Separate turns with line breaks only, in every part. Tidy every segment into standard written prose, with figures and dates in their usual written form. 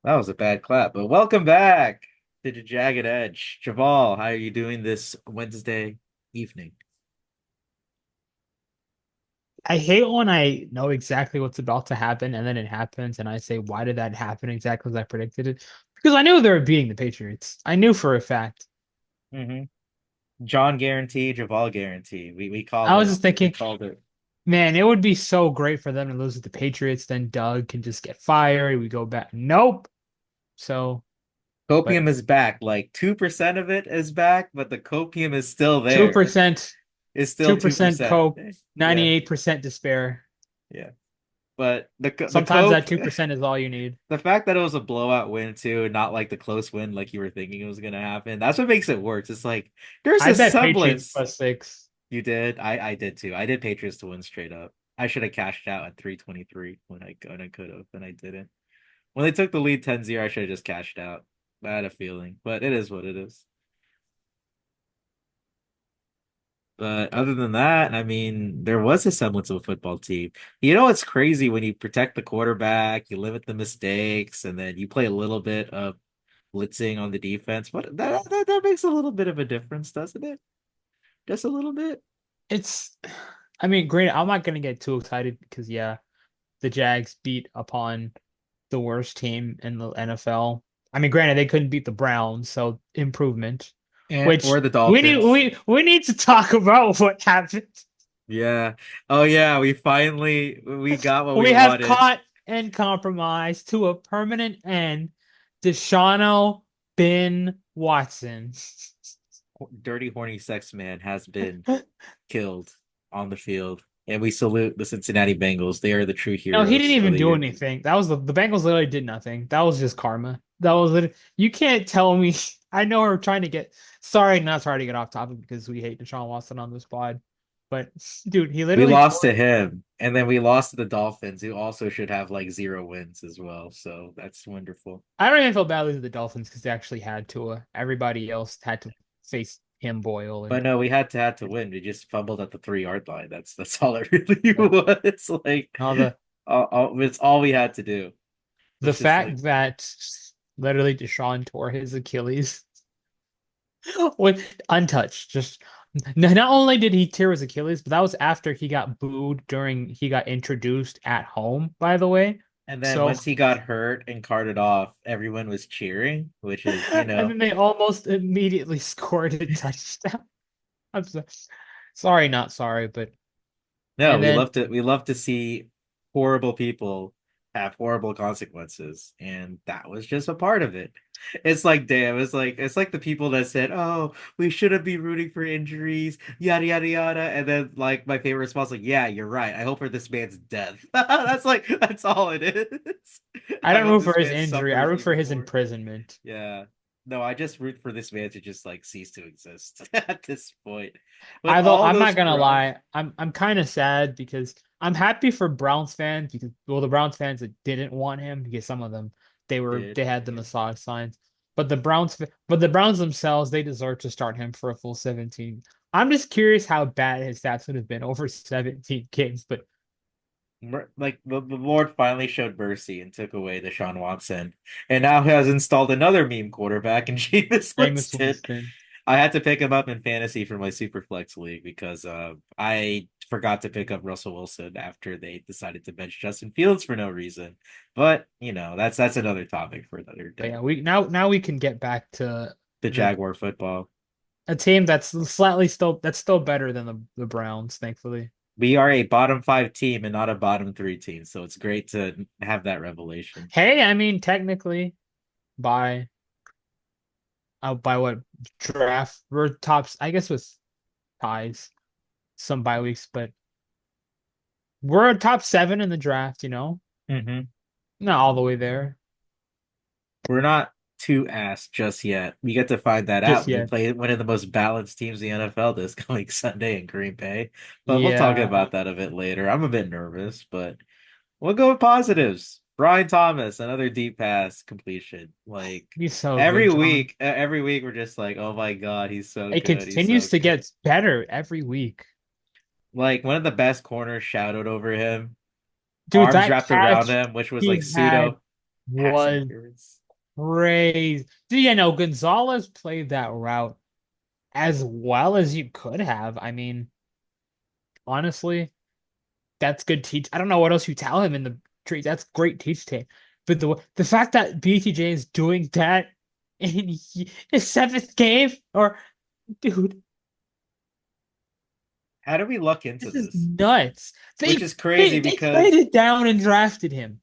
That was a bad clap, but welcome back to the Jagged Edge. Javal, how are you doing this Wednesday evening?
I hate when I know exactly what's about to happen and then it happens and I say, why did that happen exactly as I predicted it? Because I knew they were beating the Patriots. I knew for a fact.
hmm John guarantee, Javal guarantee. We
I
called
was
it.
just
We
thinking,
called it.
man, it would be so great for them to lose to the Patriots. Then Doug can just get fired. We go back. Nope. So, but
Copium is back. Like 2% of it is back, but the copium is still there.
2%,
It's still
2%
2%.
coke,
Yeah,
98% despair.
yeah. But the
Sometimes
cope,
that 2% is all you need.
the fact that it was a blowout win too, not like the close win like you were thinking it was gonna happen. That's what makes it worse. It's like there's
I
a
bet Patriots
semblance.
+6.
You did. I did too. I did Patriots to win straight up. I should have cashed out at 323 when I could have, and I didn't. When they took the lead 10-0, I should have just cashed out. I had a feeling, but it is what it is. But other than that, I mean, there was a semblance of a football team. You know, it's crazy when you protect the quarterback, you limit the mistakes, and then you play a little bit of blitzing on the defense. But that makes a little bit of a difference, doesn't it? Just a little bit.
It's, I mean, great. I'm not gonna get too excited because yeah, the Jags beat upon the worst team in the NFL. I mean, granted, they couldn't beat the Browns, so improvement.
And
Which
or the
we need
Dolphins.
we need to talk about what happened.
Yeah. Oh yeah, we got what we
We have
wanted.
caught and compromised to a permanent end Deshaun bin Watson.
Dirty horny sex man has been killed on the field. And we salute the Cincinnati Bengals. They are the true
No, he didn't
heroes of
even
the
do
year.
anything. That was the Bengals literally did nothing. That was just karma. That was literally, you can't tell me. I know we're trying to get sorry, not sorry to get off topic because we hate Deshaun Watson on this pod, but dude, he
We
literally
lost
tore.
to him, and then we lost to the Dolphins, who also should have like 0 wins as well. So that's wonderful.
I don't even feel badly to the Dolphins because they actually had Tua. Everybody else had to face him, Boyle,
But
and
no, we had to win. We just fumbled at the 3 yard line. That's all it really was. Like,
all
it's all we had to do.
the
It's just like
fact that literally Deshaun tore his Achilles with untouched. Just not only did he tear his Achilles, but that was after he got booed during he got introduced at home, by the way.
And then
So
once he got hurt and carted off, everyone was cheering, which is,
and then they almost immediately scored a touchdown. I'm so, sorry, not sorry, but
no,
and then
we love to see horrible people have horrible consequences, and that was just a part of it. It's like, damn, it's like the people that said, "Oh, we shouldn't be rooting for injuries, yada yada yada," and then like my favorite response, like, "Yeah, you're right. I hope for this man's death." That's all it is.
I
I
don't
hope
root for
this
his
man
injury. I
suffers
root for
even
his
more.
imprisonment.
Yeah. No, I just root for this man to just like cease to exist at this point. With
I though
all
I'm
those
not gonna
corrupt,
lie, I'm kind of sad because I'm happy for Browns fans because well the Browns fans that didn't want him because some of them
did.
they had the
Yeah.
massage signs, but the Browns themselves they deserve to start him for a full 17. I'm just curious how bad his stats would have been over 17 games, but
Like the Lord finally showed mercy and took away the Deshaun Watson, and now has installed another meme quarterback in Jameis
Jameis
Winston.
Winston.
I had to pick him up in fantasy for my super flex league because I forgot to pick up Russell Wilson after they decided to bench Justin Fields for no reason. But you know that's another topic for another
But
day.
yeah, we now we can get back to
The
the
Jaguar football.
a team that's slightly still that's still better than the Browns, thankfully.
We are a bottom five team and not a bottom three team, so it's great to have that revelation.
Hey, I mean technically by by what draft we're tops I guess with ties some bye weeks, but we're a top 7 in the draft, you know?
hmm
Not all the way there
We're not too ass just yet. We get to find that out
just
when we
yet.
play one of the most balanced teams in the NFL this coming Sunday in Green Bay. But we'll talk
Yeah,
about that a bit later. I'm a bit nervous, but we'll go with positives. Brian Thomas, another deep pass completion. Like
he's so good, John.
every week we're just like, oh my God, he's so
It
good. He's so
continues to
good.
get better every week.
Like one of the best corners shadowed over him,
Dude,
arms
that
wrapped around
catch
him, which was like
he had
pseudo pass
was
interference.
crazy. Yeah, no, Gonzalez played that route as well as you could have. I mean, honestly, that's good teach. I don't know what else you tell him in the tree. That's great teach tape. But the fact that BTJ is doing that in his seventh game, or dude,
How do we look into
this is
this?
nuts.
Which
They
is crazy
they
because
traded down and drafted him.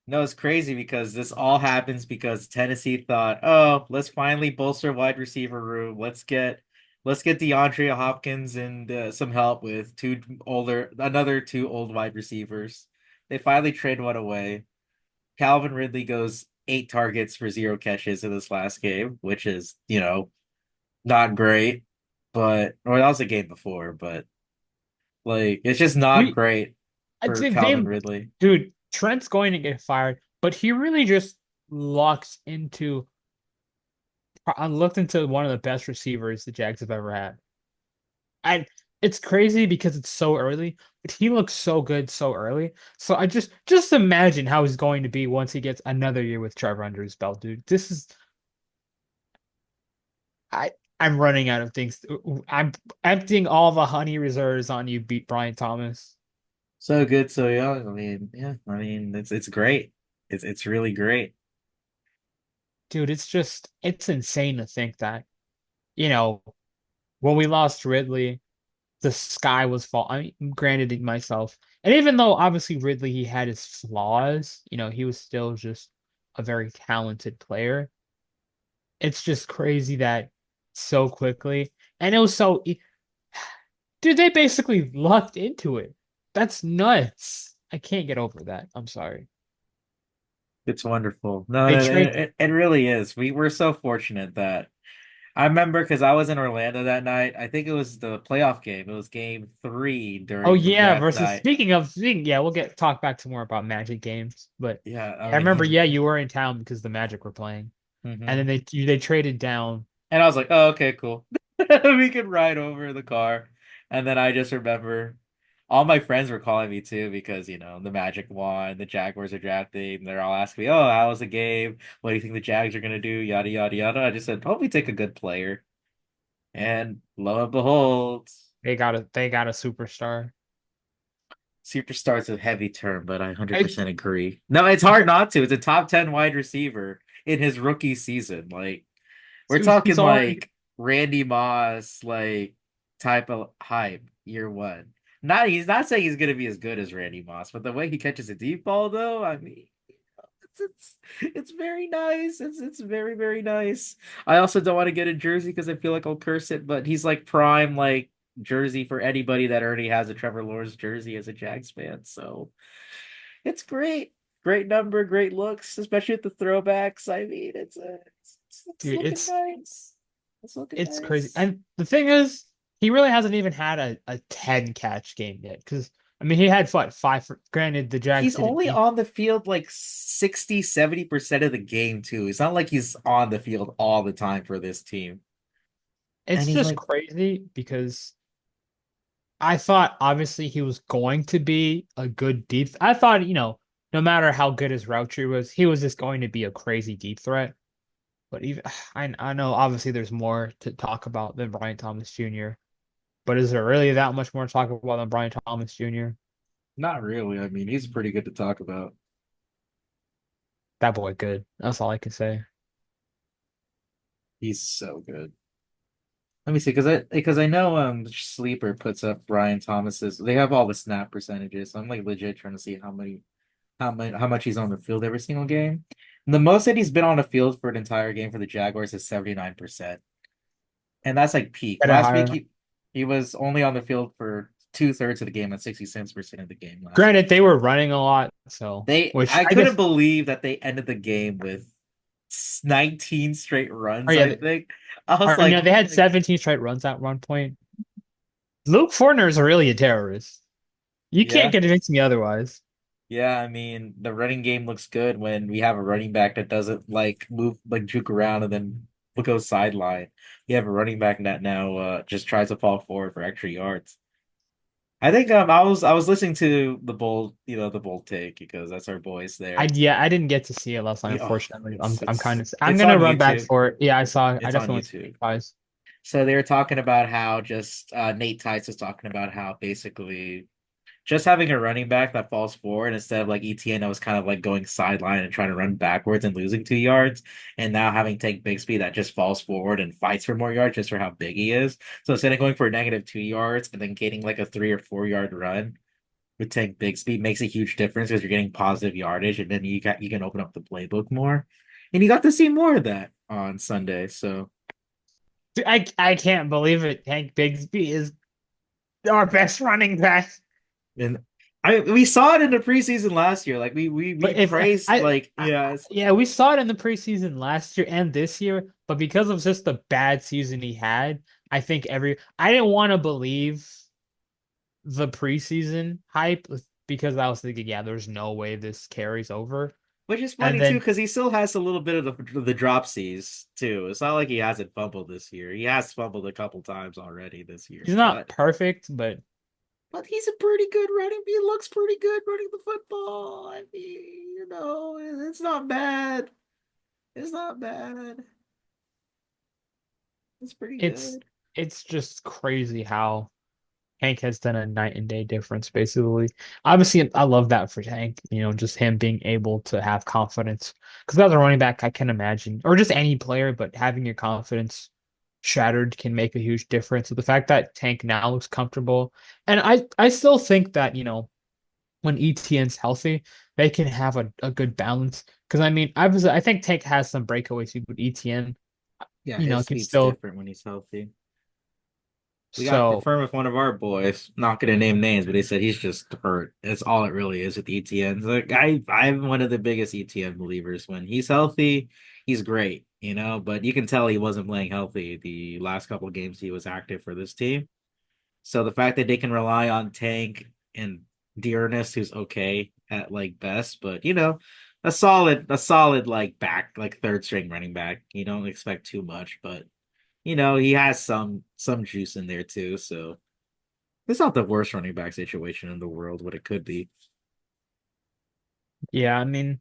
no, it's crazy because this all happens because Tennessee thought, oh, let's finally bolster wide receiver room. Let's get DeAndre Hopkins and some help with another two old wide receivers. They finally trade one away. Calvin Ridley goes 8 targets for 0 catches in this last game, which is, not great. But or that was the game before, but like it's just not
We
great
I
for
think
Calvin Ridley.
dude, Trent's going to get fired, but he really just locks into looked into one of the best receivers the Jags have ever had. I It's crazy because it's so early, but he looks so good so early. So I just imagine how he's going to be once he gets another year with Trevor under his belt, dude. This is I I'm running out of things. I'm emptying all the honey reserves on you, beat Brian Thomas.
So good, so young. I mean, yeah, I mean it's great. It's really great.
Dude, it's insane to think that, you know, when we lost Ridley, the sky was fall. I mean, granted myself, and even though obviously Ridley he had his flaws, he was still just a very talented player. It's just crazy that so quickly, and it was dude, they basically lucked into it. That's nuts. I can't get over that. I'm sorry.
It's wonderful. No,
They
no,
trade.
it really is. We were so fortunate that I remember because I was in Orlando that night. I think it was the playoff game. It was game 3
Oh
during the
yeah,
draft
versus
night.
speaking, yeah, we'll get talk back to more about Magic games, but
Yeah, I
yeah, I remember,
mean,
yeah, you were in town because the Magic were playing, and then
mhm.
they traded down.
And I was like, oh, okay, cool. We could ride over the car. And then I just remember all my friends were calling me too because, the Magic won, the Jaguars are drafting. They're all asking me, oh, how was the game? What do you think the Jags are going to do? Yada, yada, yada. I just said, hope we take a good player. And lo and behold,
They got a superstar.
superstar's a heavy term, but I
It's
100% agree. No, it's hard not to. It's a top 10 wide receiver in his rookie season. Like, we're
Dude, he's
talking
already.
like Randy Moss, like type of hype year one. He's not saying he's gonna be as good as Randy Moss, but the way he catches a deep ball, though, I mean, it's very nice. It's very very nice. I also don't want to get a jersey because I feel like I'll curse it, but he's like prime like jersey for anybody that already has a Trevor Lawrence jersey as a Jags fan. So it's great. Great number, great looks, especially with the throwbacks. I mean, it's
Dude,
looking nice. It's looking
it's crazy.
nice.
And the thing is, he really hasn't even had a 10 catch game yet. Because I mean, he had what, five granted the Jags
He's
didn't
only
beat.
on the field like 60-70% of the game, too. It's not like he's on the field all the time for this team. And
It's
he's
just
like,
crazy because I thought obviously he was going to be a good deep. I thought, no matter how good his route tree was, he was just going to be a crazy deep threat. But even I know obviously there's more to talk about than Brian Thomas Jr. But is there really that much more to talk about than Brian Thomas Jr.?
not really. I mean, he's pretty good to talk about.
That boy good. That's all I can say.
He's so good. Let me see, because I know Sleeper puts up Brian Thomas's. They have all the snap percentages. So I'm like legit trying to see how much he's on the field every single game. And the most that he's been on the field for an entire game for the Jaguars is 79%. And that's like peak.
Better
Last week
hire.
he was only on the field for 2/3 of the game and 66% of the game last
Granted,
week.
they were running a lot, so which
I
I
couldn't
guess.
believe that they ended the game with 19 straight
Oh
runs,
yeah,
I think. I was
or,
like,
they had 17 straight runs at one point. Luke Fortner is really a terrorist. You can't
yeah.
convince me otherwise.
Yeah, I mean, the running game looks good when we have a running back that doesn't like move, like juke around and then go sideline. We have a running back that now just tries to fall forward for extra yards. I think I was listening to the Bold, the Bold Take because that's our boys there.
I didn't get to see it last night,
Oh,
unfortunately.
it's
I'm
it's
kind of I'm
it's
gonna
on
run back
YouTube.
for it. Yeah, I saw. I
It's on
definitely want to see
YouTube.
Nate Pies.
So they were talking about how just Nate Tice was talking about how basically just having a running back that falls forward instead of like ETN that was kind of like going sideline and trying to run backwards and losing 2 yards, and now having Tank Bigsby that just falls forward and fights for more yards just for how big he is. So instead of going for a -2 yards and then getting like a 3 or 4 yard run with Tank Bigsby makes a huge difference because you're getting positive yardage, and then you can open up the playbook more. And you got to see more of that on Sunday. So
Dude, I can't believe it. Hank Bigsby is our best running back.
and we saw it in the preseason last year. Like we
But if
praised like yeah.
yeah, we saw it in the preseason last year and this year, but because of just the bad season he had, I didn't want to believe the preseason hype because I was thinking, yeah, there's no way this carries over.
Which is
And
funny too,
then
because he still has a little bit of the dropsies too. It's not like he hasn't fumbled this year. He has fumbled a couple times already this year,
he's not perfect, but
but he's a pretty good running. He looks pretty good running the football. I mean, it's not bad. It's not bad. It's pretty
it's
good.
it's just crazy how Hank has done a night and day difference, basically. Obviously, I love that for Hank, just him being able to have confidence. Because as a running back, I can imagine, or just any player, but having your confidence shattered can make a huge difference. So the fact that Tank now looks comfortable, and I still think that, when ETN's healthy, they can have a good balance. Because I mean, I think Tank has some breakaways, but ETN,
Yeah, his
can
speed's
still.
different when he's healthy. We got
So
confirmed with one of our boys. Not gonna name names, but they said he's just hurt. That's all it really is with ETN. Like I'm one of the biggest ETN believers. When he's healthy, he's great, But you can tell he wasn't playing healthy the last couple of games he was active for this team. So the fact that they can rely on Tank and Dearness, who's okay at like best, but a solid like back, like third string running back. You don't expect too much, but he has some juice in there too. So it's not the worst running back situation in the world, what it could be.
yeah, I mean,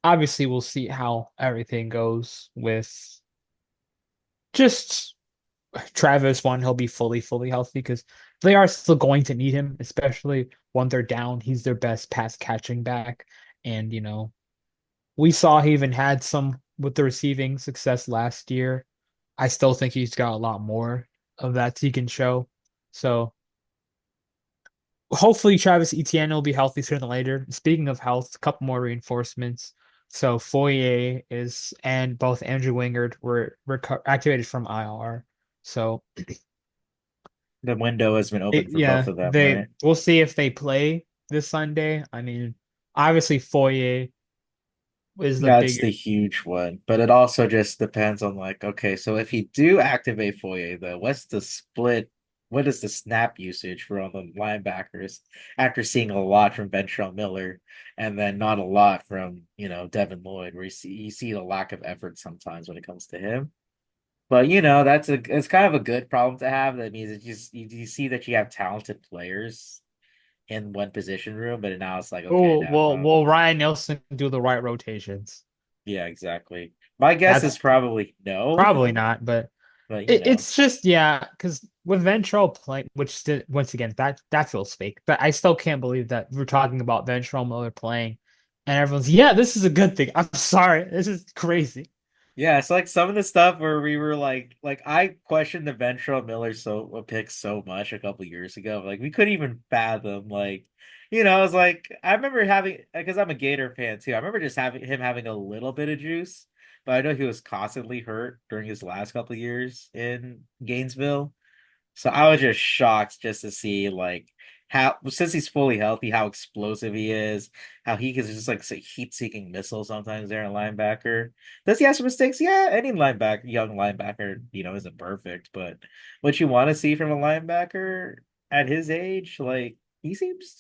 obviously we'll see how everything goes with just Travis one. He'll be fully healthy because they are still going to need him, especially when they're down. He's their best pass catching back. And, we saw he even had some with the receiving success last year. I still think he's got a lot more of that he can show. So hopefully Travis Etienne will be healthy sooner than later. Speaking of health, a couple more reinforcements. So Foyer is and both Andrew Wingard were activated from IR. So
The window has been open for both
yeah,
of them,
they
right?
we'll see if they play this Sunday. I mean, obviously Foyer is the
That's
bigger.
the huge one. But it also just depends on like, okay, so if you do activate Foyer though, what's the split? What is the snap usage for all the linebackers after seeing a lot from Ventrell Miller and then not a lot from, Devin Lloyd, where you see the lack of effort sometimes when it comes to him. But it's kind of a good problem to have. That means it's just you see that you have talented players in one position room, but now it's like, okay,
Oh,
now
will Ryan Nelson do the right rotations?
yeah, exactly. My guess is
That's
probably no,
probably not, but
but
it's just yeah, because with Ventrell playing, which once again that feels fake. But I still can't believe that we're talking about Ventrell Miller playing, and everyone's yeah, this is a good thing. I'm sorry, this is crazy.
yeah, it's like some of the stuff where we were like I questioned the Ventrell Miller pick so much a couple years ago. Like we couldn't even fathom I was like I remember having because I'm a Gator fan too. I remember just having a little bit of juice, but I know he was constantly hurt during his last couple of years in Gainesville. So I was just shocked just to see like how since he's fully healthy, how explosive he is, how he is just like a heat-seeking missile sometimes there in linebacker. Does he have some mistakes? Yeah, any young linebacker, isn't perfect, but what you want to see from a linebacker at his age, like he seems,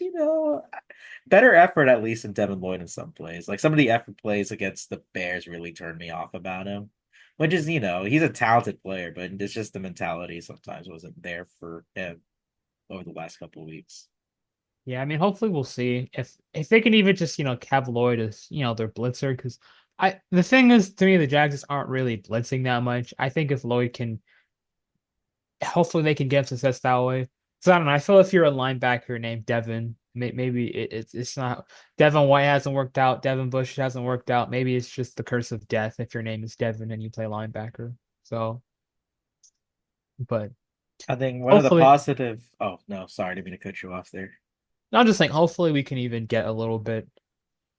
better effort at least than Devin Lloyd in some plays. Like some of the effort plays against the Bears really turned me off about him. Which is, he's a talented player, but it's just the mentality sometimes wasn't there for him. over the last couple of weeks.
Yeah, I mean, hopefully we'll see if they can even just have Lloyd as their blitzer because I the thing is to me the Jags just aren't really blitzing that much. I think if Lloyd can, hopefully they can get success that way. So I don't know. I feel if you're a linebacker named Devin, maybe it's not Devin White hasn't worked out, Devin Bush hasn't worked out. Maybe it's just the curse of death if your name is Devin and you play linebacker. So, but
I think one of the
hopefully.
positive. Oh no, sorry, didn't mean to cut you off there.
I'm just saying, hopefully we can even get a little bit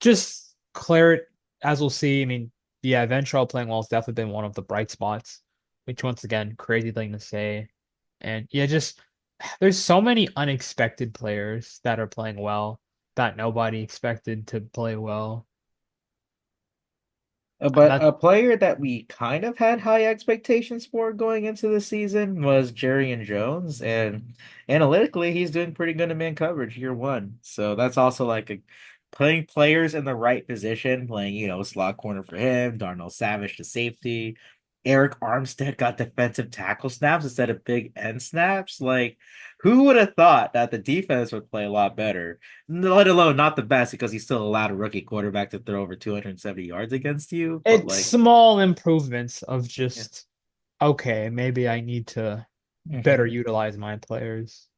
just clear it as we'll see. I mean, yeah, Ventrell playing well has definitely been one of the bright spots, which once again, crazy thing to say. And yeah, just there's so many unexpected players that are playing well that nobody expected to play well. And
But
that
a player that we kind of had high expectations for going into the season was Jerry Jones, and analytically, he's doing pretty good in man coverage year one. So that's also like putting players in the right position, playing slot corner for him, Darnell Savage to safety. Eric Armstead got defensive tackle snaps instead of big end snaps. Like, who would have thought that the defense would play a lot better? Let alone not the best because he still allowed a rookie quarterback to throw over 270 yards against you. But
it's
like,
small improvements of
yeah.
just okay, maybe I need to better
hmm
utilize my players.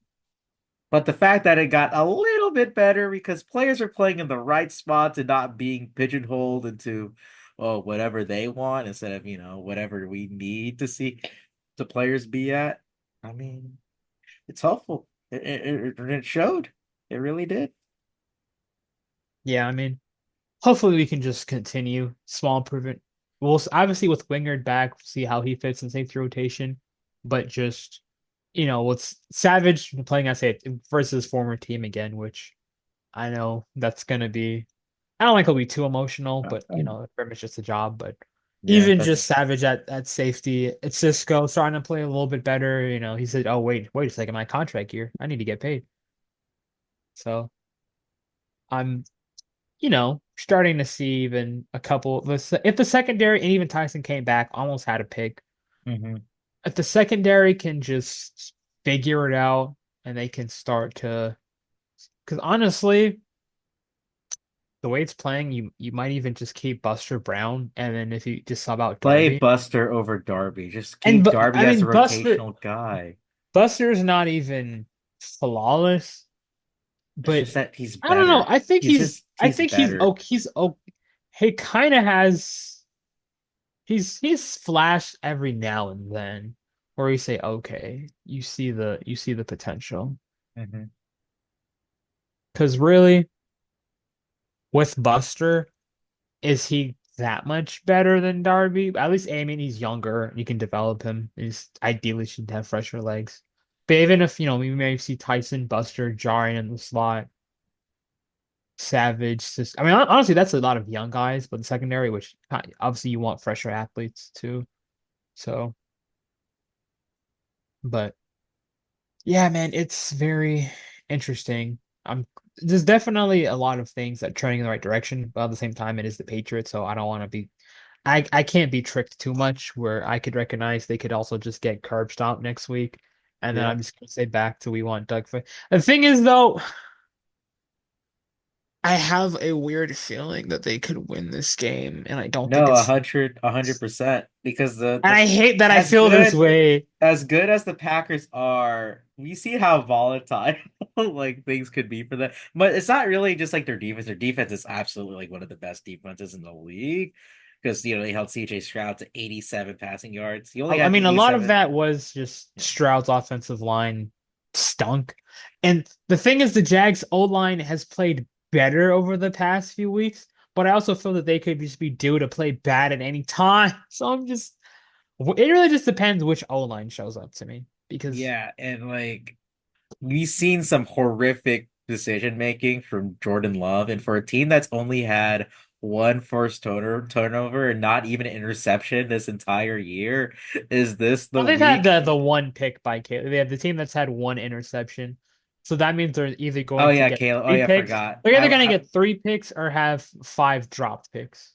But the fact that it got a little bit better because players are playing in the right spots and not being pigeonholed into, whatever they want instead of, whatever we need to see the players be at. I mean, it's helpful. It showed. It really did.
Yeah, I mean, hopefully we can just continue small improvement. Obviously with Wingard back, see how he fits in safety rotation, but just with Savage playing as a versus former team again, which I know that's gonna be. I don't like it'll be too emotional, but very much just a job. But
Yeah,
even
that's
just Savage at safety, at Cisco starting to play a little bit better. He said, "Oh wait a second, my contract here, I need to get paid." So I'm starting to see even a couple of the if the secondary and even Tyson came back, almost had a pick.
hmm
If the secondary can just figure it out and they can start to, because honestly, the way it's playing, you might even just keep Buster Brown, and then if you just sub out
play
Darby,
Buster over Darby. Just
and
keep
but
Darby
I
as a
mean
rotational guy.
Buster's not even flawless,
It's
but
just that he's
I don't know.
better.
I
He's
think he's
better.
okay. He kind of has. He's flashed every now and then where you say, okay, you see the potential.
hmm
Because really, with Buster, is he that much better than Darby? At least I mean he's younger. You can develop him. He's ideally should have fresher legs. But even if we may see Tyson Buster jarring in the slot, Savage, just I mean honestly that's a lot of young guys, but the secondary, which obviously you want fresher athletes too. So, but yeah, man, it's very interesting. There's definitely a lot of things that trending in the right direction, but at the same time, it is the Patriots, so I don't want to be. I can't be tricked too much. Where I could recognize they could also just get curb stomped next week, and then
Yeah.
I'm just gonna say back to we want Doug. The thing is, though, I have a weird feeling that they could win this game, and I don't think
No,
it's.
100%. Because
And I hate that I
as
feel this
good
way.
as good as the Packers are, we see how volatile like things could be for them. But it's not really just like their defense. Their defense is absolutely like one of the best defenses in the league. Because they held CJ Stroud to 87 passing yards. He only
I
had
mean, a lot of
87.
that was just
Yeah.
Stroud's offensive line stunk. And the thing is, the Jags O line has played better over the past few weeks, but I also feel that they could just be due to play bad at any time. So it really just depends which O line shows up to me because
Yeah, and like we've seen some horrific decision making from Jordan Love, and for a team that's only had one first turnover and not even an interception this entire year, is this the
well, they've had
week?
the one pick by Caleb. They have the team that's had one interception. So that means they're either
Oh
going to
yeah,
get
Caleb. Oh
three
yeah,
picks.
forgot.
They're either going to get three picks or have five dropped picks.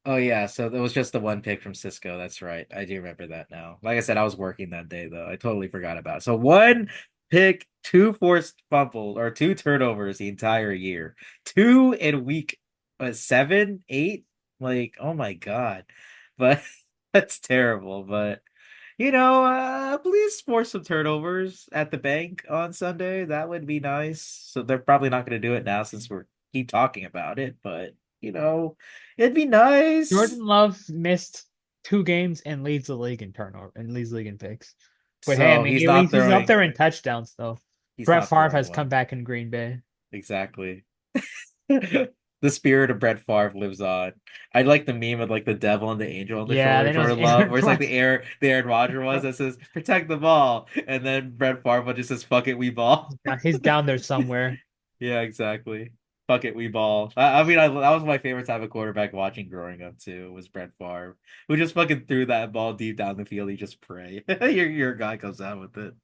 Oh yeah, so that was just the one pick from Cisco. That's right. I do remember that now. Like I said, I was working that day though. I totally forgot about it. So one pick, two forced fumbles or two turnovers the entire year. Two in week seven, eight. Like, oh my God. But that's terrible. But please force some turnovers at the bank on Sunday. That would be nice. So they're probably not going to do it now since we're keep talking about it. But it'd be nice.
Jordan Love missed 2 games and leads the league in turnover and leads the league in picks. But hey, I
So
mean,
he's
at
not
least he's up
throwing.
there in touchdowns though.
He's
Brett
not
Favre
throwing
has come
one.
back in Green Bay.
Exactly. The spirit of Brett Favre lives on. I like the meme of like the devil and the angel on the
Yeah,
shoulder
they
of
know it's
Jordan Love,
Aaron
where it's like
Rodgers.
the Aaron Rodgers was that says protect the ball, and then Brett Favre just says fuck it, we ball.
Yeah, he's down there somewhere.
Yeah, exactly. Fuck it, we ball. I mean, that was my favorite type of quarterback watching growing up too. Was Brett Favre, who just fucking threw that ball deep down the field. He just pray. Your guy comes out with it.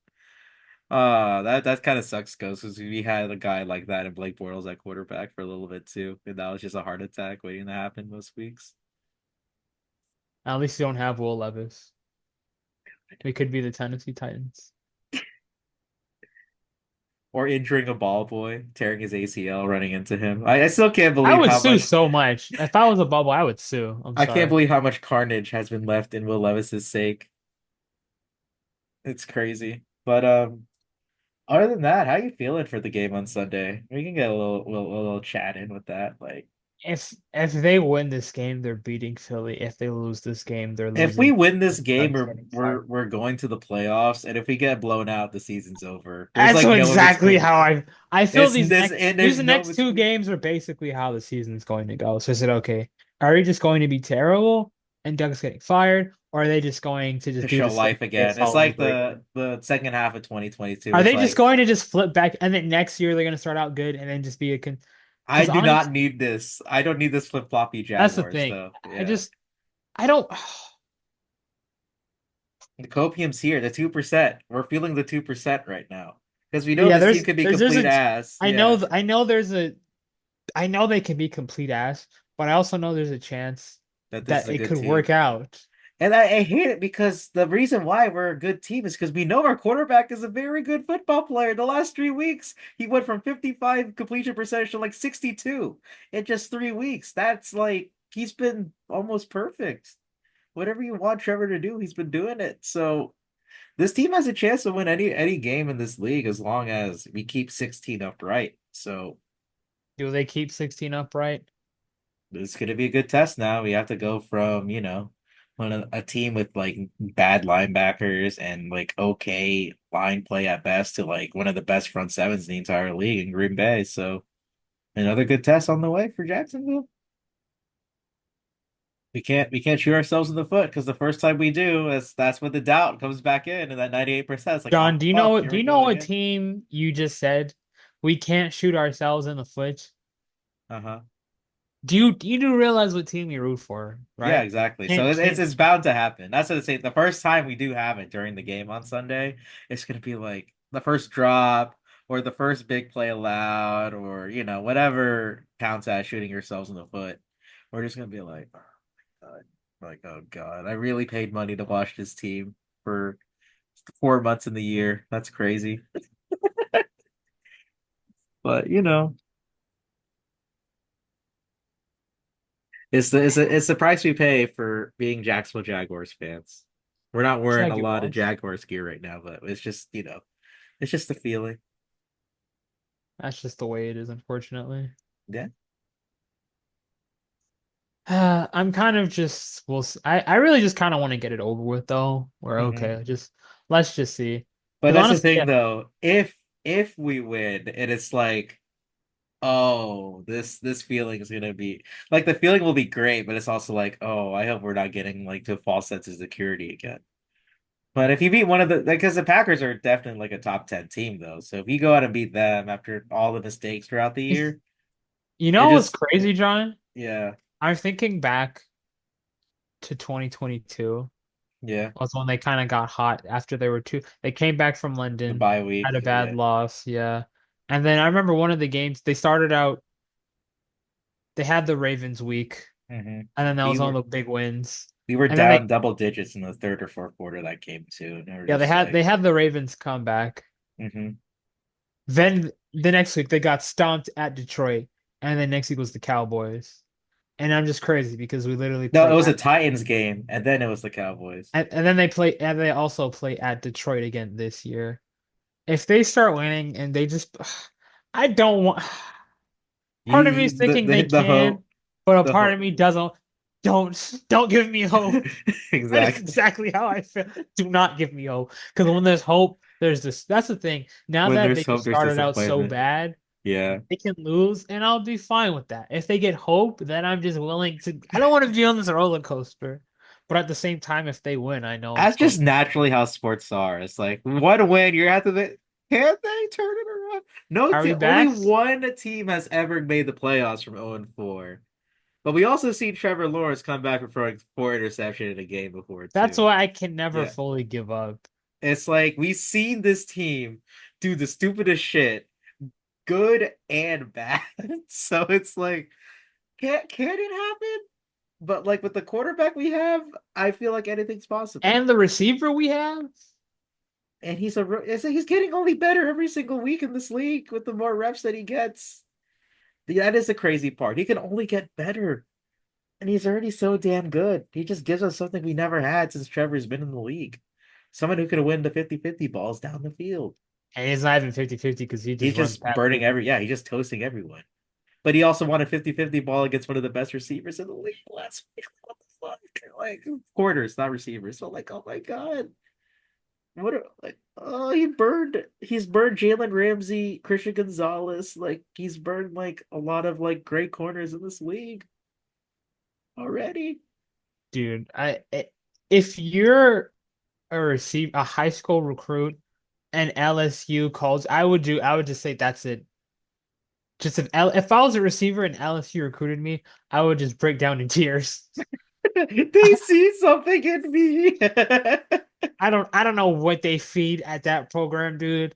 That kind of sucks, because we had a guy like that in Blake Bortles at quarterback for a little bit too, and that was just a heart attack waiting to happen most weeks.
At least you don't have Will Levis. We could be the Tennessee Titans.
Or injuring a ball boy, tearing his ACL, running into him. I still can't
I
believe
would
how
sue
much
so much. If I was a bubble, I would sue. I'm
I can't
sorry.
believe how much carnage has been left in Will Levis's sake. It's crazy. But other than that, how you feeling for the game on Sunday? We can get a little chat in with that. Like,
If they win this game, they're beating Philly. If they lose this game, they're
if we
losing.
win this game,
Doug's
we're
getting
we're
fired.
we're going to the playoffs, and if we get blown out, the season's over. There's
That's
like no in
exactly
between.
how I feel
It's
these
this,
next
and
these
there's
the
no
next two
between.
games are basically how the season's going to go. So is it okay? Are we just going to be terrible and Doug's getting fired, or are they just going to just
To
do
show
the same
life
thing they
again. It's
saw when we
like
break
the second half of 2022.
Are
It's
they just
like
going to just flip back and then next year they're going to start out good and then just be a
I
because
do not
honestly,
need this. I don't need this flip floppy
that's the
Jaguars
thing.
though.
I
Yeah,
just I don't
the copium's here. The 2%. We're feeling the 2% right now because we know
yeah,
this team could be
there's
complete
a
ass. Yeah,
I know there's a I know they can be complete ass, but I also know there's a chance
that this is
that
a
it
good
could work
team.
out.
And I hate it because the reason why we're a good team is because we know our quarterback is a very good football player. The last 3 weeks, he went from 55 completion percentage to like 62 in just 3 weeks. That's like he's been almost perfect. Whatever you want Trevor to do, he's been doing it. So this team has a chance to win any game in this league as long as we keep 16 upright. So
Do they keep 16 upright?
it's going to be a good test now. We have to go from, a team with like bad linebackers and like okay line play at best to like one of the best front sevens in the entire league in Green Bay. So another good test on the way for Jacksonville. We can't shoot ourselves in the foot because the first time we do, that's when the doubt comes back in, and that 98% is like,
John,
oh fuck, here
do
we
you
go
know what
again.
team you just said we can't shoot ourselves in the foot?
Uh-huh.
Do you do realize what team you root for,
Yeah,
right?
exactly. So it's
Can't
bound to happen. That's what I'm saying. The first time we do have it during the game on Sunday, it's gonna be like the first drop or the first big play allowed, or whatever counts as shooting yourselves in the foot. We're just gonna be like, oh my God. Like, oh God, I really paid money to watch this team for 4 months in the year. That's crazy. But it's the price we pay for being Jacksonville Jaguars fans. We're not wearing a lot of
Jaguars.
Jaguars gear right now, but it's just a feeling.
That's just the way it is, unfortunately.
Yeah.
I'm kind of just I really just kind of want to get it over with though. We're
Hmm.
okay. Just let's just see.
But
Because
that's the
honestly,
thing
yeah,
though. If we win, and it's like, oh, this feeling is gonna be like the feeling will be great, but it's also like, oh, I hope we're not getting like to a false sense of security again. But if you beat one of the, because the Packers are definitely like a top 10 team though. So if you go out and beat them after all the mistakes throughout the
if
year,
you
it
know what's
just,
crazy, John?
yeah,
I'm thinking back to 2022
yeah,
was when they kind of got hot after they came back from
the
London,
bye
had
week,
a bad
yeah.
loss, yeah. And then I remember one of the games they started out, they had the Ravens week,
Hmm.
and then that
We
was one
were
of the big wins.
we were
And then they
down double digits in the third or fourth quarter of that game too, and they were
yeah,
just like,
they had the Ravens come back.
Hmm.
Then the next week they got stomped at Detroit, and then next week was the Cowboys. And I'm just crazy because we literally
No, it
play
was a
at
Titans game, and then it was the Cowboys.
and then they play and they also play at Detroit again this year. If they start winning and they just I don't want part of me is thinking they
The
can,
hope,
but a
the
part of
hope.
me doesn't. Don't give me hope. That is
Exactly.
exactly how I feel. Do not give me hope. Because when there's hope, there's this. That's the thing. Now
When
that
there's
they just
hope, there's
started out so
disappointment.
bad,
Yeah.
they can lose, and I'll be fine with that. If they get hope, then I'm just willing to. I don't want to be on this roller coaster. But at the same time, if they win, I know
That's
it's going.
just naturally how sports are. It's like one win, you're at the can't they turn it around? No,
Are we
only
back?
one team has ever made the playoffs from 0-4. But we also see Trevor Lawrence come back for throwing 4 interception in a game before
That's
too.
why I can never
Yeah.
fully give up.
It's like we've seen this team do the stupidest shit, good and bad. So it's like, can it happen? But like with the quarterback we have, I feel like anything's possible.
And the receiver we have,
And he's getting only better every single week in this league with the more reps that he gets. That is the crazy part. He can only get better. And he's already so damn good. He just gives us something we never had since Trevor's been in the league. Someone who could win the 50-50 balls down the field.
and he's not even 50-50 because he
He's
just runs
just
past
burning
people.
he's just toasting everyone. But he also won a 50-50 ball against one of the best receivers in the league last week. What the fuck? Like quarters, not receivers. So like, oh my god. Like oh he's burned Jalen Ramsey, Christian Gonzalez, like he's burned like a lot of like great corners in this league already.
Dude, if you're a high school recruit and LSU calls, I would just say that's it. Just if I was a receiver and LSU recruited me, I would just break down in tears.
They see something in me.
I don't know what they feed at that program, dude.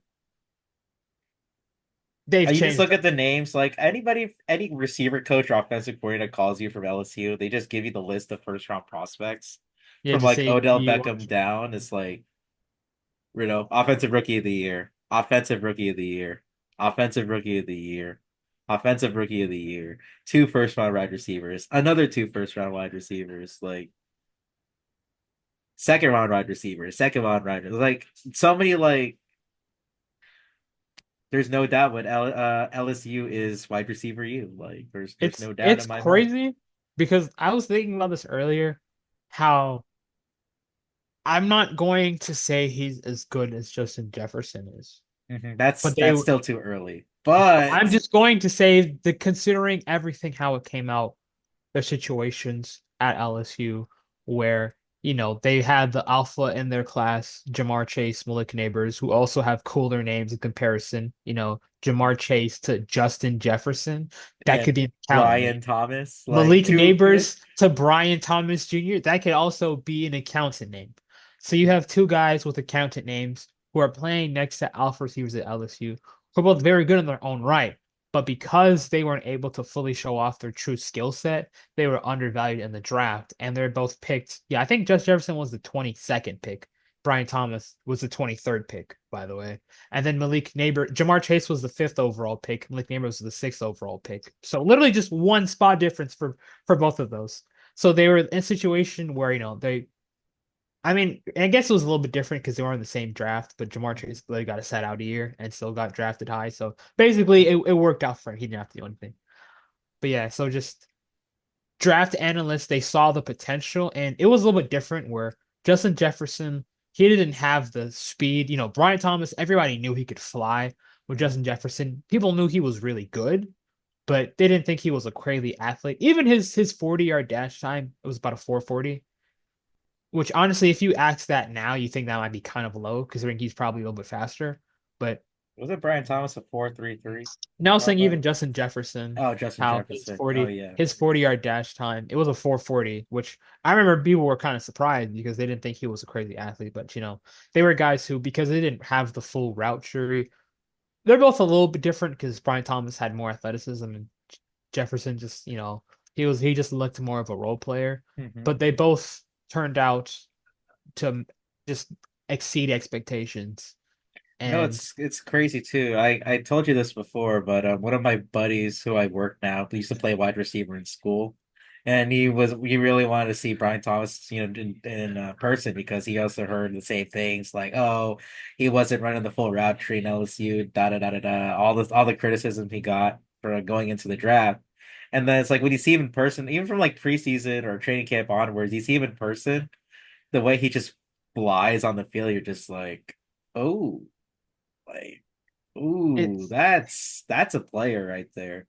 They've
You just
changed
look
them.
at the names, like any receiver coach or offensive coordinator calls you from LSU, they just give you the list of first round prospects
Yeah,
from
just
like
say
Odell
you
Beckham
want.
down. It's like, offensive rookie of the year, offensive rookie of the year, offensive rookie of the year, offensive rookie of the year, two first round wide receivers, another two first round wide receivers, like second round wide receivers, second round wide, like so many like. There's no doubt what LSU is wide receiver you like. There's no doubt
It's
in my mind.
crazy because I was thinking about this earlier, how I'm not going to say he's as good as Justin Jefferson is,
Mhm.
but
That's still too early,
I'm
but
just going to say that considering everything how it came out, the situations at LSU where, they had the alpha in their class, Jamar Chase, Malik Neighbors, who also have cooler names in comparison, Jamar Chase to Justin Jefferson. That could
and
be an accountant name.
Brian Thomas, like
Malik
two.
Neighbors to Brian Thomas Jr. That could also be an accountant name. So you have two guys with accountant names who are playing next to alpha receivers at LSU, who are both very good in their own right. But because they weren't able to fully show off their true skill set, they were undervalued in the draft. And they're both picked. Yeah, I think Justin Jefferson was the 22nd pick. Brian Thomas was the 23rd pick, by the way. And then Jamar Chase was the fifth overall pick. Malik Neighbor was the sixth overall pick. So literally just one spot difference for both of those. So they were in a situation where, I mean, I guess it was a little bit different because they were in the same draft, but Jamar Chase literally got a set out a year and still got drafted high. So basically it worked out for him. He didn't have to do anything. But yeah, so just draft analysts, they saw the potential, and it was a little bit different where Justin Jefferson, he didn't have the speed. Brian Thomas, everybody knew he could fly. With Justin Jefferson, people knew he was really good, but they didn't think he was a crazy athlete. Even his 40-yard dash time, it was about a 440, which honestly, if you ask that now, you think that might be kind of low considering he's probably a little bit faster. But
Was it Brian Thomas a 4.33?
now
Thought
saying
by
even Justin Jefferson,
oh Justin
how his
Jefferson. Oh
40
yeah.
his 40-yard dash time, it was a 440, which I remember people were kind of surprised because they didn't think he was a crazy athlete. But they were guys who, because they didn't have the full route tree, they're both a little bit different because Brian Thomas had more athleticism and Jefferson just, he just looked more of a role player.
Hmm.
But they both turned out to just exceed expectations.
No,
And
it's crazy too. I told you this before, but one of my buddies who I work now, we used to play wide receiver in school, and he really wanted to see Brian Thomas, in person because he also heard the same things like, oh, he wasn't running the full route tree in LSU, da da da da da, all the criticism he got for going into the draft, and then it's like when you see him in person, even from like preseason or training camp onwards, you see him in person, the way he just flies on the field, you're just like, oh. Like, ooh,
it's
that's a player right there.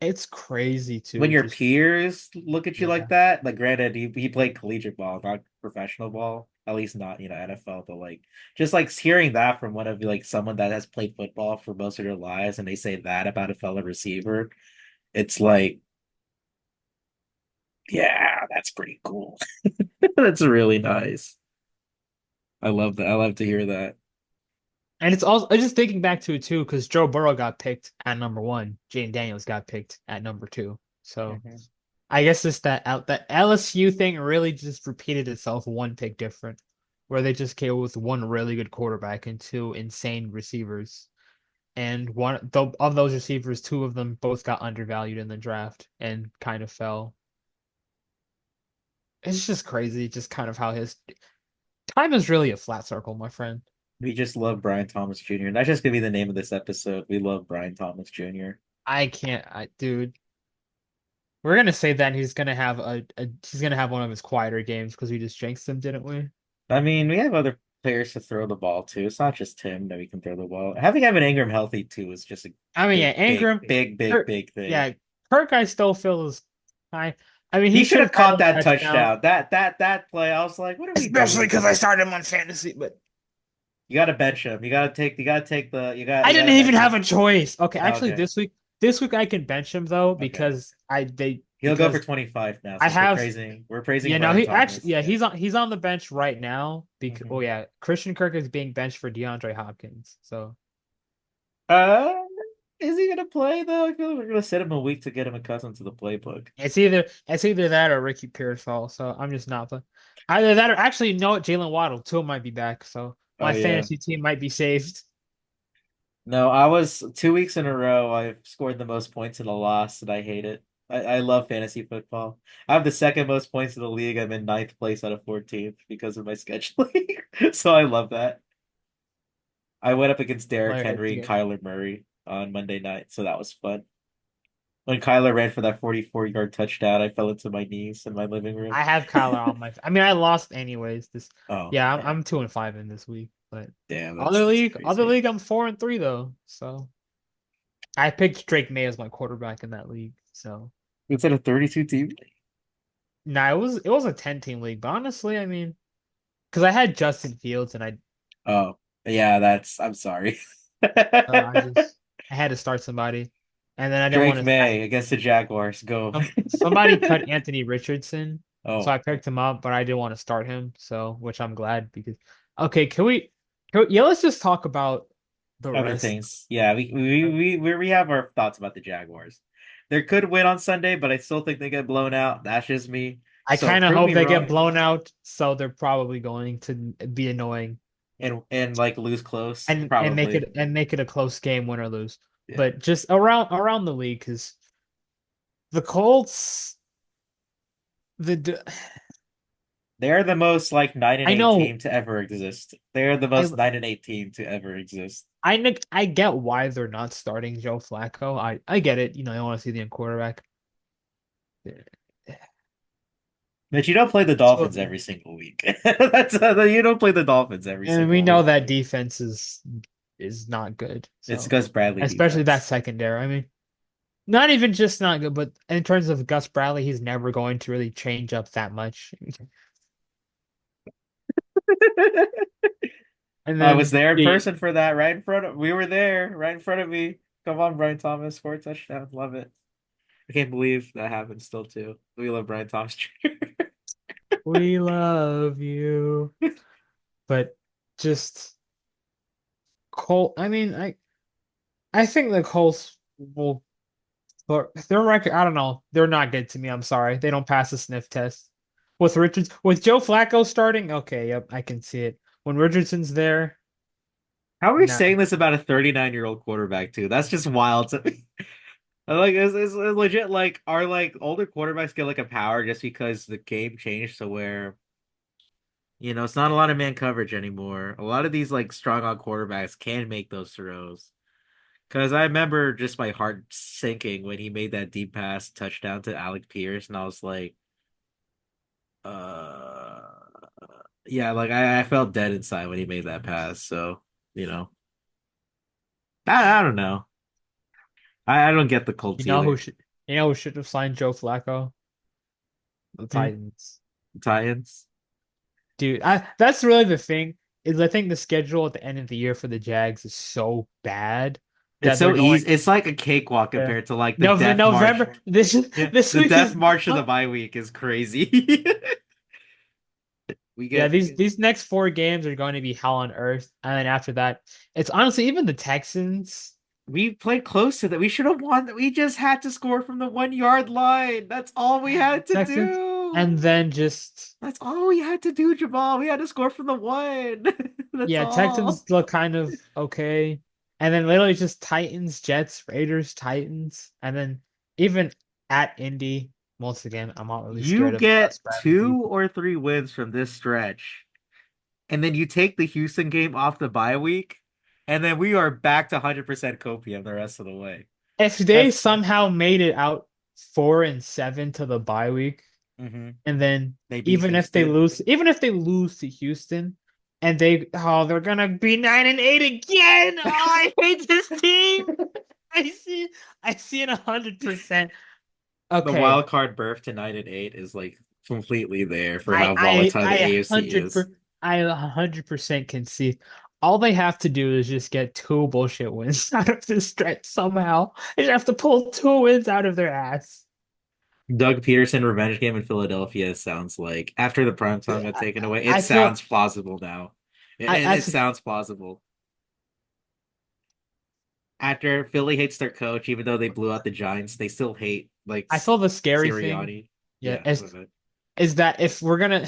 it's crazy
When
to
your
just
peers look at you like
yeah.
that, like granted, he played collegiate ball, not professional ball, at least not, NFL, but like just like hearing that from one of like someone that has played football for most of their lives and they say that about a fellow receiver, it's like, yeah, that's pretty cool. That's really nice. I love that. I love to hear that.
And it's also I'm just thinking back to it too, because Joe Burrow got picked at number one, Jane Daniels got picked at number two. So
Mhm.
I guess it's that LSU thing really just repeated itself one pick different, where they just came with one really good quarterback and two insane receivers. And of those receivers, two of them both got undervalued in the draft and kind of fell. It's just crazy, just kind of how his time is really a flat circle, my friend.
We just love Brian Thomas Jr. That's just gonna be the name of this episode. We love Brian Thomas Jr.
I can't, dude. We're gonna say that he's gonna have he's gonna have one of his quieter games because we just jinxed him, didn't we?
I mean, we have other players to throw the ball to. It's not just him that we can throw the ball. Having Evan Ingram healthy too is just a
I mean, yeah,
big, big,
Ingram,
big, big,
Kirk,
big thing.
yeah, Kirk, I still feel is I. I mean, he
He could
should have
have
had
caught
a
that
touchdown,
touchdown. That play, I was like, what are we
especially
doing
because I
here?
started him on fantasy. But
You gotta bench him.
I
you
didn't
gotta
even
bench
have
him.
a choice. Okay, actually,
Okay.
this week I can bench him though
Okay.
because I they
He'll go for
because
25 now
I
since we're
have
praising we're praising
yeah no
Brian
he actually
Thomas.
yeah
Yeah.
he's on the bench right now because
Hmm.
oh yeah Christian Kirk is being benched for DeAndre Hopkins. So
Uh, is he gonna play though? I feel like we're gonna set him a week to get him accustomed to the playbook.
it's either that or Ricky Pearsall. So I'm just not either that or actually no Jalen Waddle too might be back. So
Oh
my
yeah.
fantasy team might be saved.
No, I was 2 weeks in a row. I've scored the most points in a loss, and I hate it. I love fantasy football. I have the second most points in the league. I'm in ninth place out of 14th because of my scheduling. So I love that. I went up against Derrick
Hilarious
Henry and
game.
Kyler Murray on Monday night, so that was fun. When Kyler ran for that 44-yard touchdown, I fell into my knees in my living room.
I have Kyler on my. I mean, I lost anyways. This,
Oh
yeah, I'm
man,
2-5 in this week, but
damn,
other
that's
league, other
crazy.
league, I'm 4-3 though. So I picked Drake May as my quarterback in that league. So
Instead of 32 team.
nah, it was a 10 team league, but honestly, I mean, because I had Justin Fields and
Oh yeah, I'm sorry.
I just I had to start somebody, and then I didn't
Drake
want to.
May against the Jaguars. Go.
Somebody cut Anthony Richardson, so
Oh,
I picked him up, but I didn't want to start him. So which I'm glad because okay, yeah, let's just talk about the
other
rest.
things. Yeah, we have our thoughts about the Jaguars. They could win on Sunday, but I still think they get blown out. That's just me.
I
So
kind of
prove
hope
me
they get
wrong
blown out, so they're probably going to be annoying
and like lose close,
and make
probably.
it a close game, win or lose.
Yeah.
But just around the league, because the Colts, the
They're the most like 9 and
I
8
know
team to ever exist. They're the
I
most 9 and 8 team to ever exist.
I get why they're not starting Joe Flacco. I get it. I want to see the young quarterback.
But you don't play the
So
Dolphins every single week. You don't play the Dolphins every
and we
single
know
week.
that defense is not good.
It's
So
Gus Bradley
especially that
defense.
secondary. I mean, not even just not good, but in terms of Gus Bradley, he's never going to really change up that much. And
I was
then
there in person for that, right in front of we were there, right in front of me. Come on, Brian Thomas, score a touchdown. Love it. I can't believe that happened still too. We love Brian Thomas Jr.
we love you, but just Colt. I mean, I think the Colts will. But their record, I don't know. They're not good to me. I'm sorry. They don't pass the sniff test. With Joe Flacco starting, okay, yep, I can see it. When Richardson's there,
How are we
Nah,
saying this about a 39-year-old quarterback too? That's just wild to me. Like it's legit like are like older quarterbacks get like a power just because the game changed to where it's not a lot of man coverage anymore. A lot of these like strong on quarterbacks can make those throws. Because I remember just my heart sinking when he made that deep pass touchdown to Alec Pierce, and I was like, uh, yeah, like I felt dead inside when he made that pass. So, you know, I don't know. I don't get the
you
Colts
know who
either.
should you know who should have signed Joe Flacco? The
Hmm?
Titans.
Titans.
Dude, that's really the thing, is I think the schedule at the end of the year for the Jags is so bad
It's
that they're
so
going.
easy. It's like a cakewalk
Yeah.
compared to like the death march.
November. This
Yeah,
this
the
week
death
is
march of the
done.
bye week is crazy. We
Yeah,
get
these next four games are going to be hell on earth, and then after that, it's honestly even the Texans.
we played close to that. We should have won. We just had to score from the 1 yard line. That's all we had to
Texans,
do.
and then just
That's all we had to do, Jamal. We had to score from the one. That's
yeah,
all.
Texans look kind of okay, and then literally just Titans, Jets, Raiders, Titans, and then even at Indy. Once again, I'm not really
You
scared of that
get
strategy.
2 or 3 wins from this stretch, and then you take the Houston game off the bye week, and then we are back to 100% copium the rest of the way.
If they
That's
somehow made it out 4-7 to the bye week,
hmm
and then
They beat
even if they lose to Houston, and they're gonna be 9-8 again. Oh, I hate this team. I see I see it 100%.
the
Okay.
wild card berth to 9-8 is like completely there for
I
how
I
volatile the
I a
AFC
hundred
is.
per I 100% can see. All they have to do is just get two bullshit wins out of this stretch somehow. They just have to pull two wins out of their ass.
Doug Peterson revenge game in Philadelphia sounds like after the prime time got
I,
taken away, it
I feel
sounds plausible now.
I
It
as
sounds plausible. After Philly hates their coach, even though they blew out the Giants, they still hate like
I feel the scary thing,
Sirianni.
yeah,
Yeah, go ahead.
is that if we're gonna,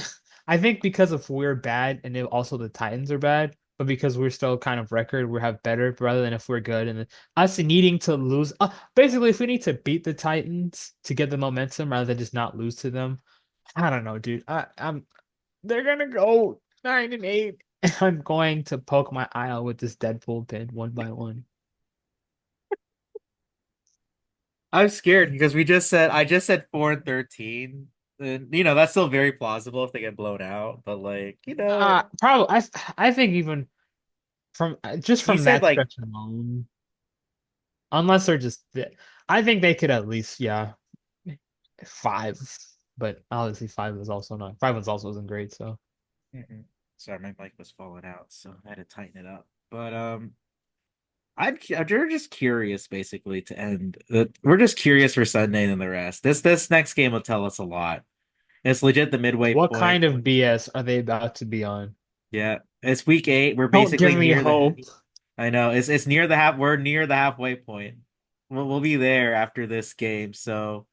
I think because if we're bad and then also the Titans are bad, but because we're still kind of record, we have better rather than if we're good and then us needing to lose. Basically, if we need to beat the Titans to get the momentum rather than just not lose to them, I don't know, dude. I'm they're gonna go 9-8, and I'm going to poke my eye out with this Deadpool pin one by one.
I'm scared because I just said 4-13. And that's still very plausible if they get blown out, but like,
Probably I think even from just
you
from
said
that
like
stretch alone. Unless they're just, I think they could at least, yeah, five. But obviously, five was also isn't great. So
Mhm. Sorry, my mic was falling out, so I had to tighten it up. But we're just curious, basically, to end. We're just curious for Sunday and the rest. This next game will tell us a lot. It's legit the midway
what
point.
kind of BS are they about to be on?
Yeah, it's week 8. We're
Don't give
basically
me
near the.
hope.
I know it's near the half. We're near the halfway point. We'll be there after this game. So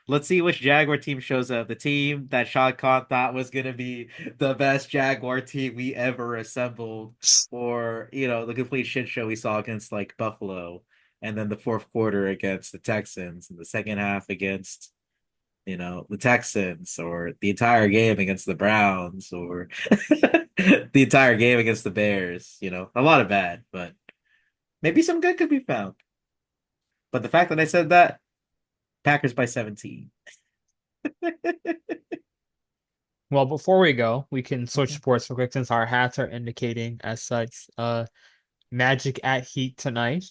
let's see which Jaguar team shows up. The team that Shad Khan thought was gonna be the best Jaguar team we ever assembled, or the complete shit show we saw against like Buffalo, and then the fourth quarter against the Texans, and the second half against the Texans, or the entire game against the Browns, or the entire game against the Bears. A lot of bad, but maybe some good could be found. But the fact that I said that, Packers by 17.
Well, before we go, we can switch sports real quick since our hats are indicating as such. Magic at Heat tonight,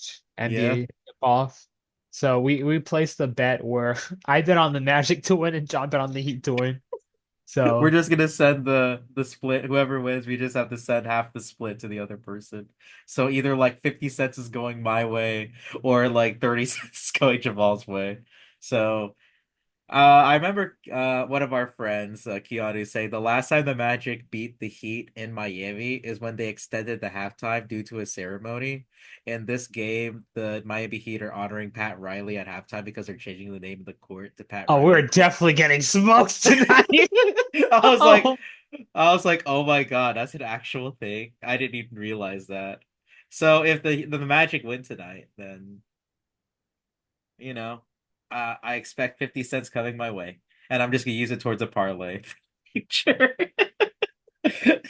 Yeah.
NBA tip off. So we placed the bet where I bet on the Magic to win and John bet on the Heat to win.
We're
So
just gonna send the split. Whoever wins, we just have to send half the split to the other person. So either like 50 cents is going my way, or like 30 cents is going Jamal's way. So I remember one of our friends, Keanu, saying the last time the Magic beat the Heat in Miami is when they extended the halftime due to a ceremony. In this game, the Miami Heat are honoring Pat Riley at halftime because they're changing the name of the court to Pat
oh, we're
Riley Court.
definitely getting smoked tonight.
I was like,
Oh,
I was like, oh my God, that's an actual thing. I didn't even realize that. So if the Magic win tonight, then you know, I expect 50 cents coming my way, and I'm just gonna use it towards a parlay for the future.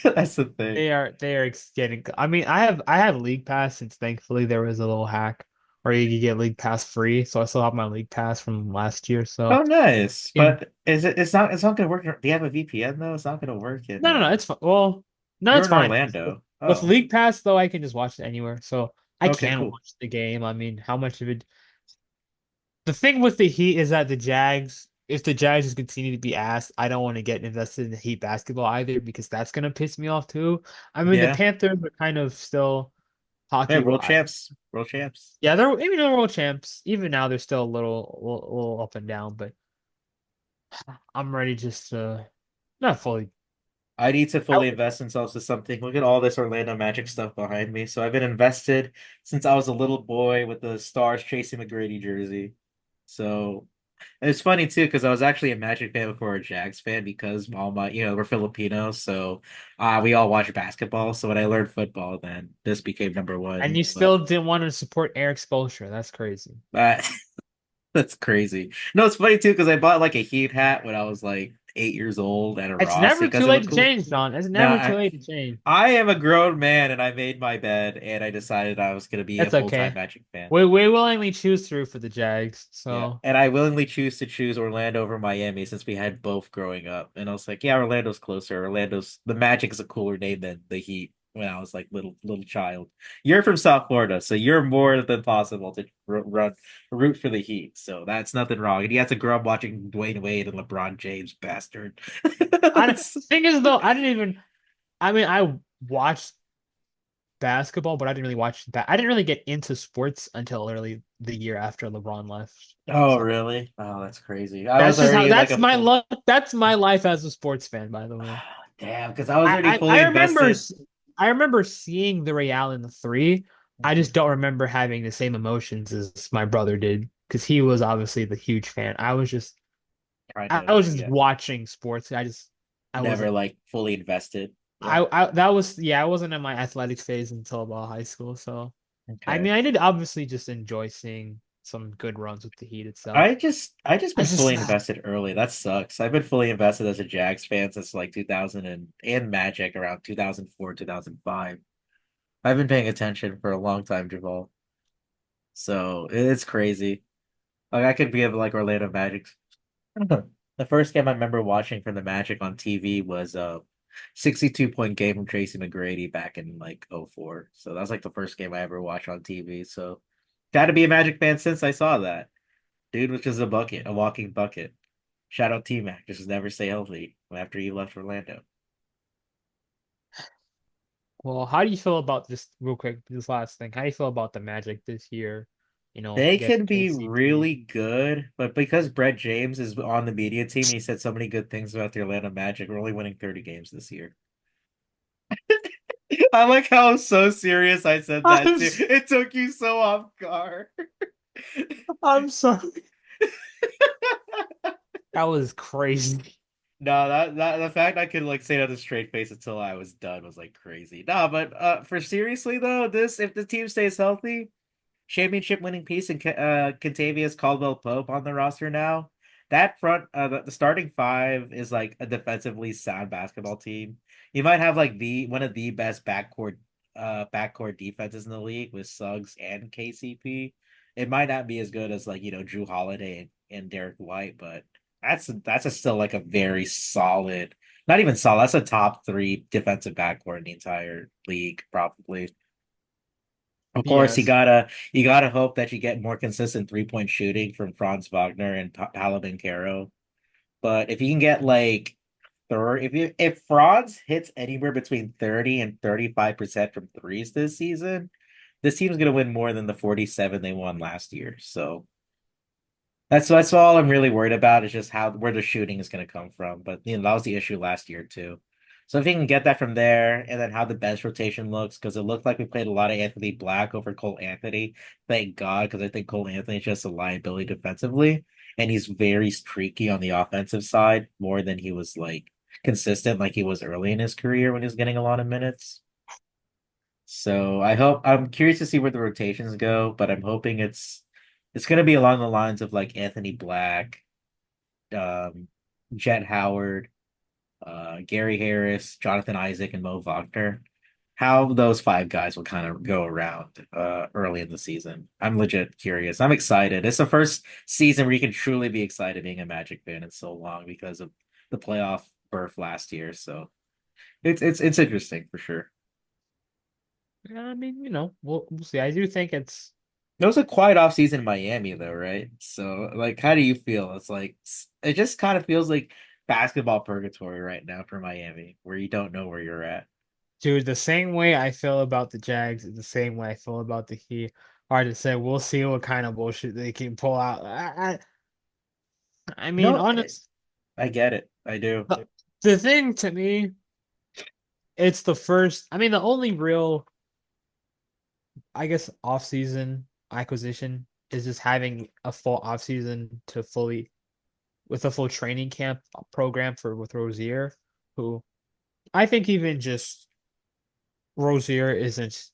That's the thing.
They are getting. I mean, I have League Pass since thankfully there was a little hack where you could get League Pass free, so I still have my League Pass from last year. So
Oh, nice.
in
But is it? It's not gonna work. Do you have a VPN though? It's not gonna work in.
no, no, no, it's fine. Well, no,
You're
it's
in
fine.
Orlando.
With
Oh,
League Pass though, I can just watch it anywhere, so I
okay,
can
cool.
watch the game. I mean, how much of it? The thing with the Heat is that the Jags, if the Jags just continue to be ass, I don't want to get invested in the Heat basketball either because that's gonna piss me off too. I mean, the
Yeah.
Panthers are kind of still
Hey,
hockey.
world champs. World champs.
Yeah, they're even though they're world champs. Even now, they're still a little up and down. But I'm ready just to not fully.
I need to
I,
fully invest in to something. Look at all this Orlando Magic stuff behind me. So I've been invested since I was a little boy with the Stars Tracy McGrady jersey. So it's funny too because I was actually a Magic fan before a Jags fan because all my we're Filipinos, so we all watch basketball. So when I learned football, then this became number
and
one.
you
But
still didn't want to support Eric Spoelstra. That's crazy.
that that's crazy. No, it's funny too because I bought like a Heat hat when I was like 8 years old at a
It's
Ross
never too
because it
late
looked
to
cool.
change, John. It's
No,
never too late to change.
I am a grown man and I made my bed and I decided I was gonna be a
That's
full-time
okay.
Magic fan.
We willingly choose through for the Jags.
Yeah,
So
and I willingly choose Orlando over Miami since we had both growing up. And I was like, yeah, Orlando's closer. Orlando's the Magic is a cooler name than the Heat when I was like little child. You're from South Florida, so you're more than possible to root for the Heat. So that's nothing wrong. And you have to grow up watching Dwayne Wade and LeBron James, bastard.
thing is though, I didn't even. I mean, I watched basketball, but I didn't really watch that. I didn't really get into sports until literally the year after LeBron left.
Oh,
So
really? Oh, that's crazy. I was
that's just how
already like
that's
a
my
full.
luck. That's my life as a sports fan, by the way.
Damn, because I was already
I,
fully
I, I remember
invested.
s- I remember seeing the Real in the three. I just don't remember having the same emotions as my brother did because he was obviously the huge fan.
Kind
I
of,
was just
yeah.
watching sports. I
Never
wasn't
like fully invested. Yeah.
that was yeah, I wasn't in my athletics phase until about high school. So I
Okay.
mean I did obviously just enjoy seeing some good runs with the Heat itself.
I just
I
been
just
fully invested early. That sucks. I've been fully invested as a Jags fan since like 2000 and Magic around 2004, 2005. I've been paying attention for a long time, Javal. So it's crazy. Like I could be of like Orlando Magic. The first game I remember watching from the Magic on TV was a 62-point game from Tracy McGrady back in like '04. So that was like the first game I ever watched on TV. So got to be a Magic fan since I saw that. Dude was just a bucket, a walking bucket. Shout out T Mac, just never stay healthy after he left Orlando.
well, how do you feel about this real quick, this last thing? How do you feel about the Magic this year?
They
Getting
can be
KCP.
really good, but because Brett James is on the media team and he said so many good things about the Atlanta Magic, we're only winning 30 games this year. I like how so serious I said that
I'm
too.
s-
It took you so off guard.
I'm sorry. That was crazy.
No, that the fact I could like say that with a straight face until I was done was like crazy. No, but for seriously though, this if the team stays healthy, championship winning piece and Contavious Caldwell Pope on the roster now. That front, the starting five is like a defensively sound basketball team. You might have like the one of the best backcourt defenses in the league with Suggs and KCP. It might not be as good as like Drew Holiday and Derek White, but that's still like a very solid, not even solid. That's a top three defensive backcourt in the entire league, probably. Of course, you
Yes.
gotta hope that you get more consistent 3-point shooting from Franz Wagner and Paolo Caro. But if you can get like if Franz hits anywhere between 30 and 35% from threes this season, this team's gonna win more than the 47 they won last year. So that's all I'm really worried about is just how where the shooting is going to come from. But that was the issue last year too. So if you can get that from there, and then how the bench rotation looks, because it looked like we played a lot of Anthony Black over Cole Anthony. Thank God, because I think Cole Anthony is just a liability defensively, and he's very streaky on the offensive side more than he was like consistent like he was early in his career when he was getting a lot of minutes. So I'm curious to see where the rotations go, but I'm hoping it's gonna be along the lines of like Anthony Black, um, Jet Howard, Gary Harris, Jonathan Isaac, and Mo Wagner. How those five guys will kind of go around early in the season. I'm legit curious. I'm excited. It's the first season where you can truly be excited being a Magic fan in so long because of the playoff berth last year. So it's interesting for sure.
Yeah, I mean, we'll see. I do think it's
It was a quiet off season in Miami though, right? So like how do you feel? It's like it just kind of feels like basketball purgatory right now for Miami, where you don't know where you're at.
dude, the same way I feel about the Jags is the same way I feel about the Heat. Hard to say. We'll see what kind of bullshit they can pull out. I mean,
No,
honest,
I get it. I do.
the thing to me, it's the first. I mean, the only real, I guess, off-season acquisition is just having a full off-season to fully with a full training camp program for with Rozier, who I think even just Rozier isn't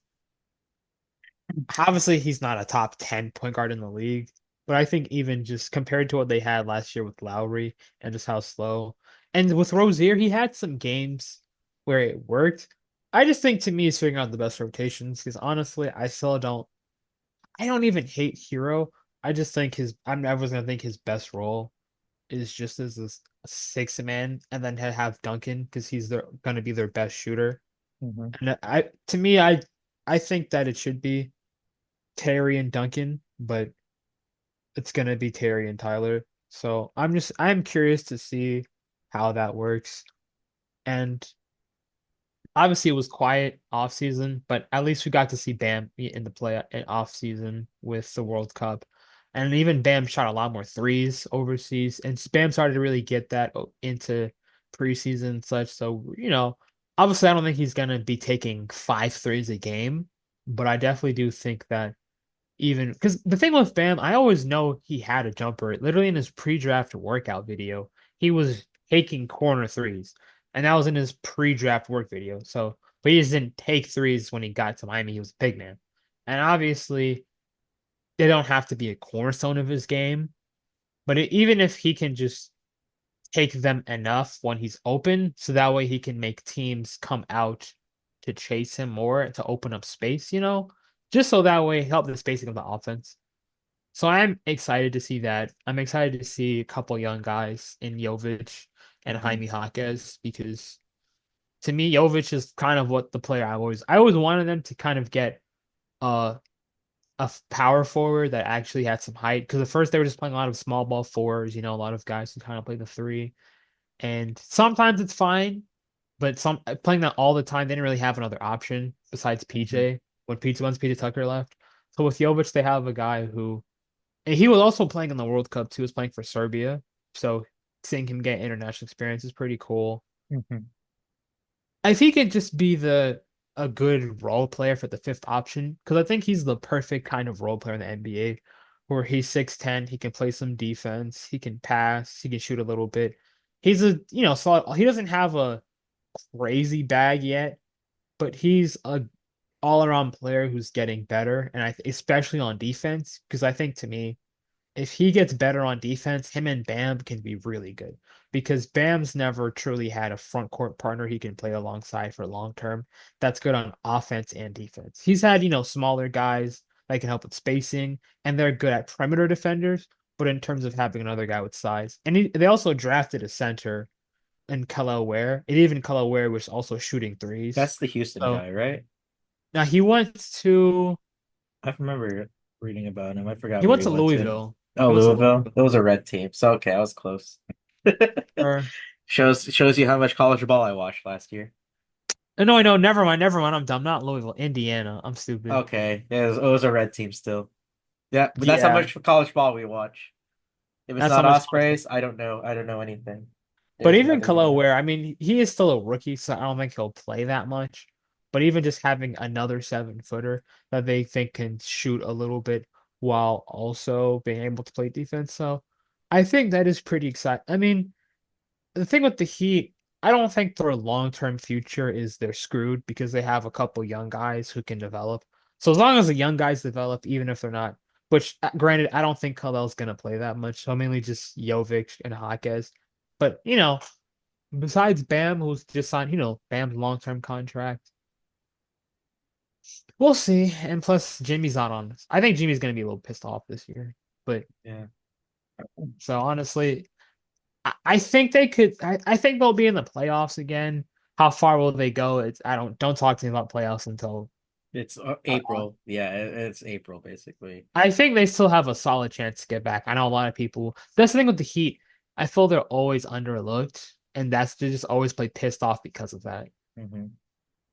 obviously he's not a top 10 point guard in the league, but I think even just compared to what they had last year with Lowry and just how slow. And with Rozier, he had some games where it worked. I just think to me he's figuring out the best rotations because honestly, I don't even hate Hero. I just think I'm never gonna think his best role is just as a six man and then have Duncan because he's gonna be their best shooter.
Mhm.
And to me, I think that it should be Terry and Duncan, but it's gonna be Terry and Tyler. So I'm curious to see how that works. And obviously it was quiet off season, but at least we got to see Bam in the play in off season with the World Cup. And even Bam shot a lot more threes overseas, and Bam started to really get that into preseason and such. So, obviously I don't think he's gonna be taking five threes a game, but I definitely do think that even because the thing with Bam, I always know he had a jumper. Literally in his pre-draft workout video, he was taking corner threes, and that was in his pre-draft work video. So, but he just didn't take threes when he got to Miami. He was a big man, and obviously they don't have to be a cornerstone of his game. But even if he can just take them enough when he's open, so that way he can make teams come out to chase him more to open up space, just so that way help the spacing of the offense. So I'm excited to see that. I'm excited to see a couple young guys in Jovic and
Mhm.
Jaime Jaquez because to me, Jovic is kind of what the player I always wanted them to kind of get uh, power forward that actually had some height. Because at first they were just playing a lot of small ball fours, a lot of guys who kind of play the three. And sometimes it's fine, but playing that all the time, they didn't really have another option besides
Mhm.
PJ once PJ Tucker left. So with Jovic, they have a guy who and he was also playing in the World Cup too. He was playing for Serbia. So seeing him get international experience is pretty cool.
Mhm.
If he could just be the a good role player for the fifth option, because I think he's the perfect kind of role player in the NBA, where he's 6'10", he can play some defense, he can pass, he can shoot a little bit. He's solid. He doesn't have a crazy bag yet, but he's a all around player who's getting better, and especially on defense, because I think to me if he gets better on defense, him and Bam can be really good because Bam's never truly had a front court partner he can play alongside for long term that's good on offense and defense. He's had, smaller guys that can help with spacing and they're good at perimeter defenders, but in terms of having another guy with size. And they also drafted a center in Kello Ware, and even Kello Ware was also shooting threes.
That's the Houston
So
guy, right?
now
I remember reading about him. I forgot
he
where
went
he
to
went to.
Louisville.
Oh,
He went to
Louisville.
Louisville.
It was a red team. So okay, I was close.
Or
Shows you how much college ball I watched last year.
No, I know. Never mind. Never mind. I'm dumb. Not Louisville, Indiana. I'm stupid.
Okay, it was a red team still. Yeah, but that's how
Yeah,
much for college ball we watch. If it's
that's how
not
much college.
Ospreys, I don't know. I don't know anything.
But
There's
even
another
Khalil
guy.
Ware, I mean, he is still a rookie, so I don't think he'll play that much. But even just having another 7-footer that they think can shoot a little bit while also being able to play defense, so I think that is pretty exciting. I mean, the thing with the Heat. I don't think their long-term future is they're screwed because they have a couple young guys who can develop. So as long as the young guys develop, even if they're not, which granted, I don't think Kalel's gonna play that much. So mainly just Jovic and Jaquez. But besides Bam, who's just signed, Bam's long-term contract. We'll see. And plus, Jimmy's not on. I think Jimmy's gonna be a little pissed off this year. But
Yeah.
so honestly, I think they could. I think they'll be in the playoffs again. How far will they go? It's I don't talk to me about playoffs until
It's
uh,
April. Yeah, it's April basically.
I think they still have a solid chance to get back. I know a lot of people. That's the thing with the Heat. I feel they're always underlooked, and they just always play pissed off because of that.
Hmm.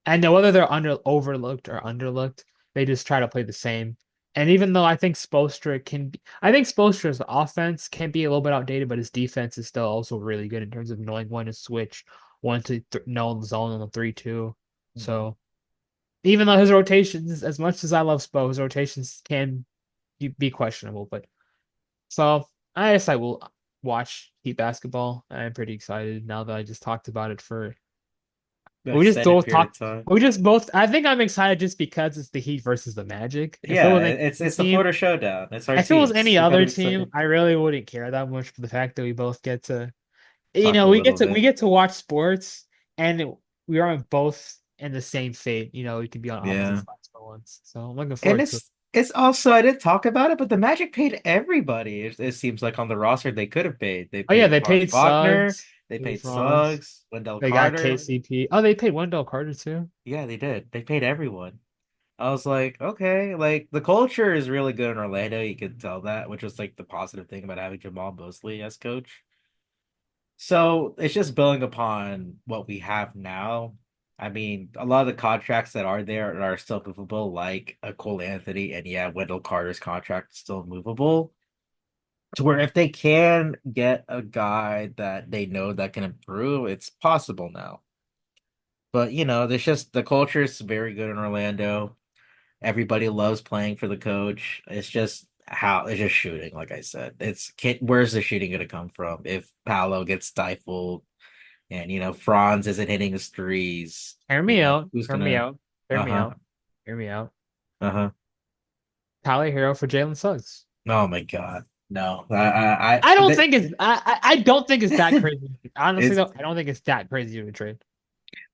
And know whether they're overlooked or underlooked, they just try to play the same. And even though I think Spoelstra's offense can be a little bit outdated, but his defense is still also really good in terms of knowing when to switch, when to know the zone on the 3-2.
Hmm.
So even though his rotations, as much as I love Spo, his rotations can be questionable. But so I guess I will watch Heat basketball. I'm pretty excited now that I just talked about it for we just
Extended
both
period of
talk.
time.
We just both. I think I'm excited just because it's the Heat versus the Magic. If it
Yeah,
was any other
it's the
team,
Florida Showdown. It's our
if it was
teams.
any
We gotta
other
be
team,
excited.
I really wouldn't care that much for the fact that we both get to,
Talk a little
we
bit.
get to watch sports, and we aren't both in the same fate. We can be on opposite
Yeah.
sides for once. So I'm looking
And
forward to it.
it's also I didn't talk about it, but the Magic paid everybody. It seems like on the roster they could have paid. They
Oh yeah,
paid
they
Franz
paid
Wagner,
Suggs,
they
paid
paid
Franz.
Suggs, Wendell
They got
Carter.
KCP. Oh, they paid Wendell Carter too.
Yeah, they did. They paid everyone. I was like, okay, like the culture is really good in Orlando. You can tell that, which was like the positive thing about having Jamal Mosley as coach. So it's just building upon what we have now. I mean, a lot of the contracts that are there are still movable, like a Cole Anthony, and yeah, Wendell Carter's contract is still movable. To where if they can get a guy that they know that can improve, it's possible now. But there's just the culture is very good in Orlando. Everybody loves playing for the coach. It's just shooting, like I said. Where's the shooting gonna come from if Paolo gets stifled and Franz isn't hitting his threes?
Hear me out.
Who's
Hear me
gonna
out. Hear me
uh-huh.
out. Hear me out.
Uh-huh.
Tyler Hero for Jalen Suggs.
Oh my God. No.
I don't
That
think it's I don't think it's that crazy. Honestly
it's
though, I don't think it's that crazy of a trade.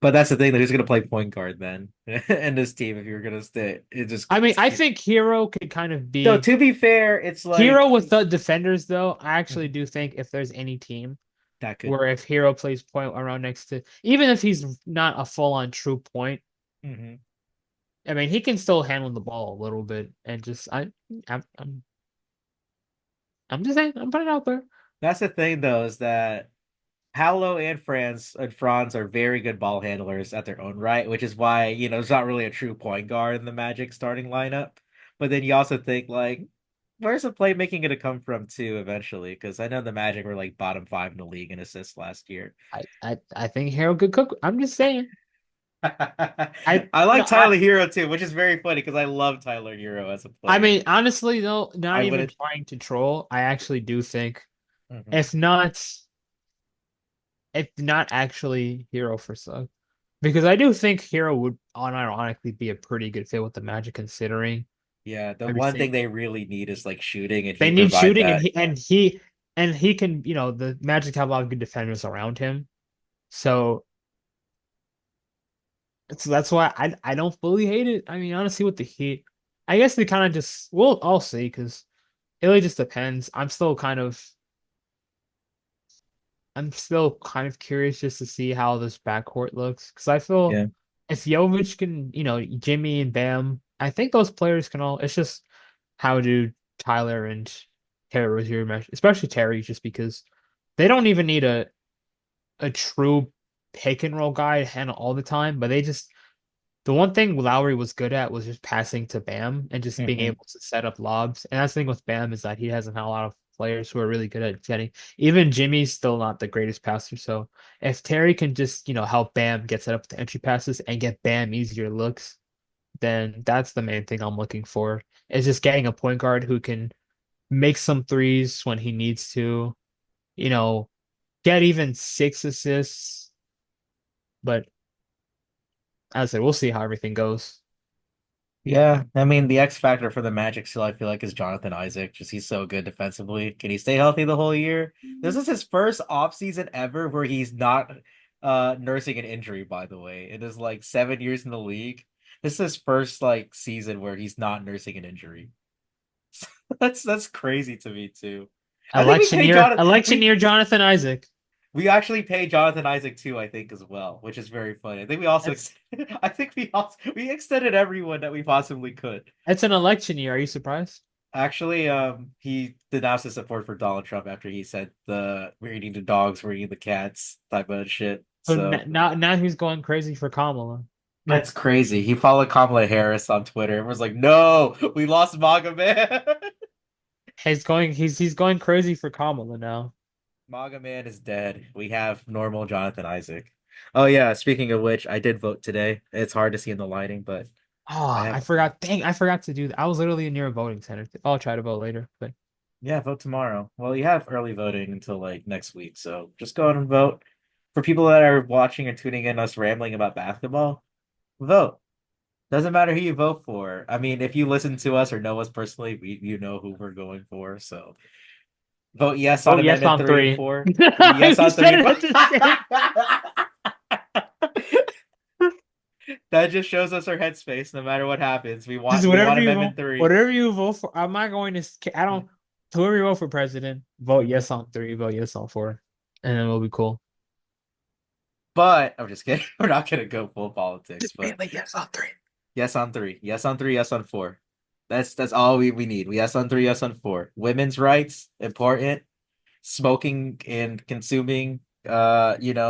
but that's the thing, who's gonna play point guard then in this team if you're gonna stay it just
I mean, I think Hero could kind of
no,
be
to be fair, it's
Hero
like
with the defenders though. I actually
Mhm.
do think if there's any team
That could.
where if Hero plays point around next to even if he's not a full on true point,
Mhm.
I mean he can still handle the ball a little bit and just I'm I'm, I'm just saying I'm putting it out there.
That's the thing though, is that Paolo and Franz are very good ball handlers at their own right, which is why, there's not really a true point guard in the Magic starting lineup. But then you also think like, where's the playmaking gonna come from too eventually? Because I know the Magic were like bottom five in the league in assists last year.
I think Hero could cook. I'm just saying. I
I
no
like
I
Tyler Hero too, which is very funny because I love Tyler Hero as a
I
player.
mean, honestly, though, not
I
even
wouldn't.
trying to troll, I actually do think,
Mhm.
if not, if not actually Hero for Sug, because I do think Hero would unironically be a pretty good fit with the Magic, considering
Yeah, the one thing
everything
they really need is like shooting, and
they
he
need
provide
shooting,
that.
and he can, the Magic have a lot of good defenders around him, so that's why I don't fully hate it. I mean, honestly, with the Heat, I guess they kind of just I'll see because it really just depends. I'm still kind of curious just to see how this backcourt looks because I feel
Yeah.
if Jovic can, Jimmy and Bam, I think those players can all. It's just how do Tyler and Terry Rozier mesh, especially Terry, just because they don't even need a true pick and roll guy to handle all the time, but the one thing Lowry was good at was just passing to Bam and just being
Hmm.
able to set up lobs. And that's the thing with Bam is that he hasn't had a lot of players who are really good at getting. Even Jimmy's still not the greatest passer. So if Terry can just, help Bam get set up with the entry passes and get Bam easier looks, then that's the main thing I'm looking for. Is just getting a point guard who can make some threes when he needs to, you know, get even 6 assists. But as I said, we'll see how everything goes.
Yeah, I mean the X factor for the Magic still I feel like is Jonathan Isaac. Just he's so good defensively. Can he stay healthy the whole year? This is his first off season ever where he's not nursing an injury, by the way. It is like 7 years in the league. This is his first like season where he's not nursing an injury. That's crazy to me too. I think we pay Jonathan
Electioneer Jonathan Isaac.
we actually pay Jonathan Isaac too, I think, as well, which is very funny. I think we also
That's
I think we extended everyone that we possibly could.
that's an election year. Are you surprised?
Actually, he denounced his support for Donald Trump after he said the "we're eating the dogs, we're eating the cats" type of shit.
So
So
now he's going crazy for Kamala.
that's crazy. He followed Kamala Harris on Twitter and was like, "No, we lost MAGA man."
He's going crazy for Kamala now.
MAGA man is dead. We have normal Jonathan Isaac. Oh yeah, speaking of which, I did vote today. It's hard to see in the lighting, but I
Oh, I
have
forgot. Dang, I forgot to do that. I was literally near a voting center. I'll try to vote later, but
yeah, vote tomorrow. Well, you have early voting until like next week, so just go out and vote. For people that are watching and tuning in us rambling about basketball, vote. Doesn't matter who you vote for. I mean, if you listen to us or know us personally, you know who we're going for. So vote yes on
vote yes
Amendment
on
3 and
three.
4. Yes
You
on
said
3 and
it
4.
at the same.
That just shows us our headspace. No matter what happens,
Just
we want Amendment 3.
whatever you vote for. I'm not going to. I don't. Whoever you vote for president, vote yes on three. Vote yes on four, and then we'll be cool.
But I'm just kidding. We're not gonna go full politics,
Just
but
mainly yes on three.
yes on 3. Yes on 3, yes on 4. That's all we need. Yes on 3, yes on 4. Women's rights, important. Smoking and consuming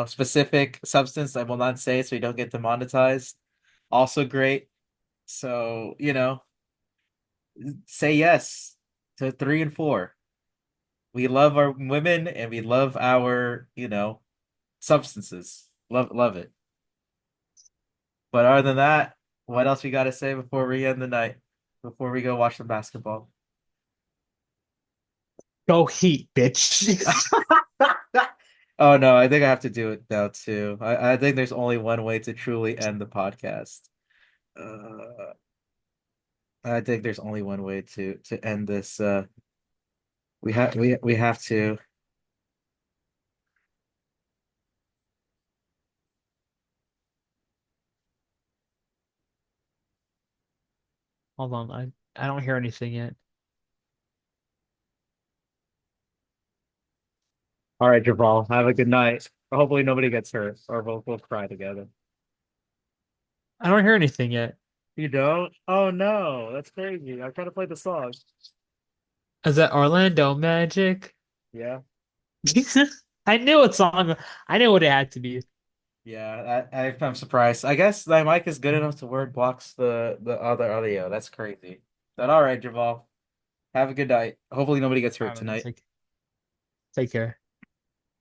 specific substance I will not say so you don't get demonetized. Also great. So, say yes to 3 and 4. We love our women and we love our, substances. Love it. But other than that, what else we gotta say before we end the night? Before we go watch the basketball?
Go Heat, bitch.
Oh no, I think I have to do it now too. I think there's only one way to truly end the podcast. Uh, I think there's only one way to end this. We have to.
Hold on, I don't hear anything yet.
All right, Javal. Have a good night. Hopefully nobody gets hurt, or we'll cry together.
I don't hear anything yet.
You don't? Oh no, that's crazy. I'm trying to play the song.
Is that Orlando Magic?
Yeah,
I knew what song. I knew what it had to be.
yeah. I'm surprised. I guess my mic is good enough to where it blocks the other audio. That's crazy. But all right, Javal. Have a good night. Hopefully nobody gets
All
hurt
right, man,
tonight.
take care.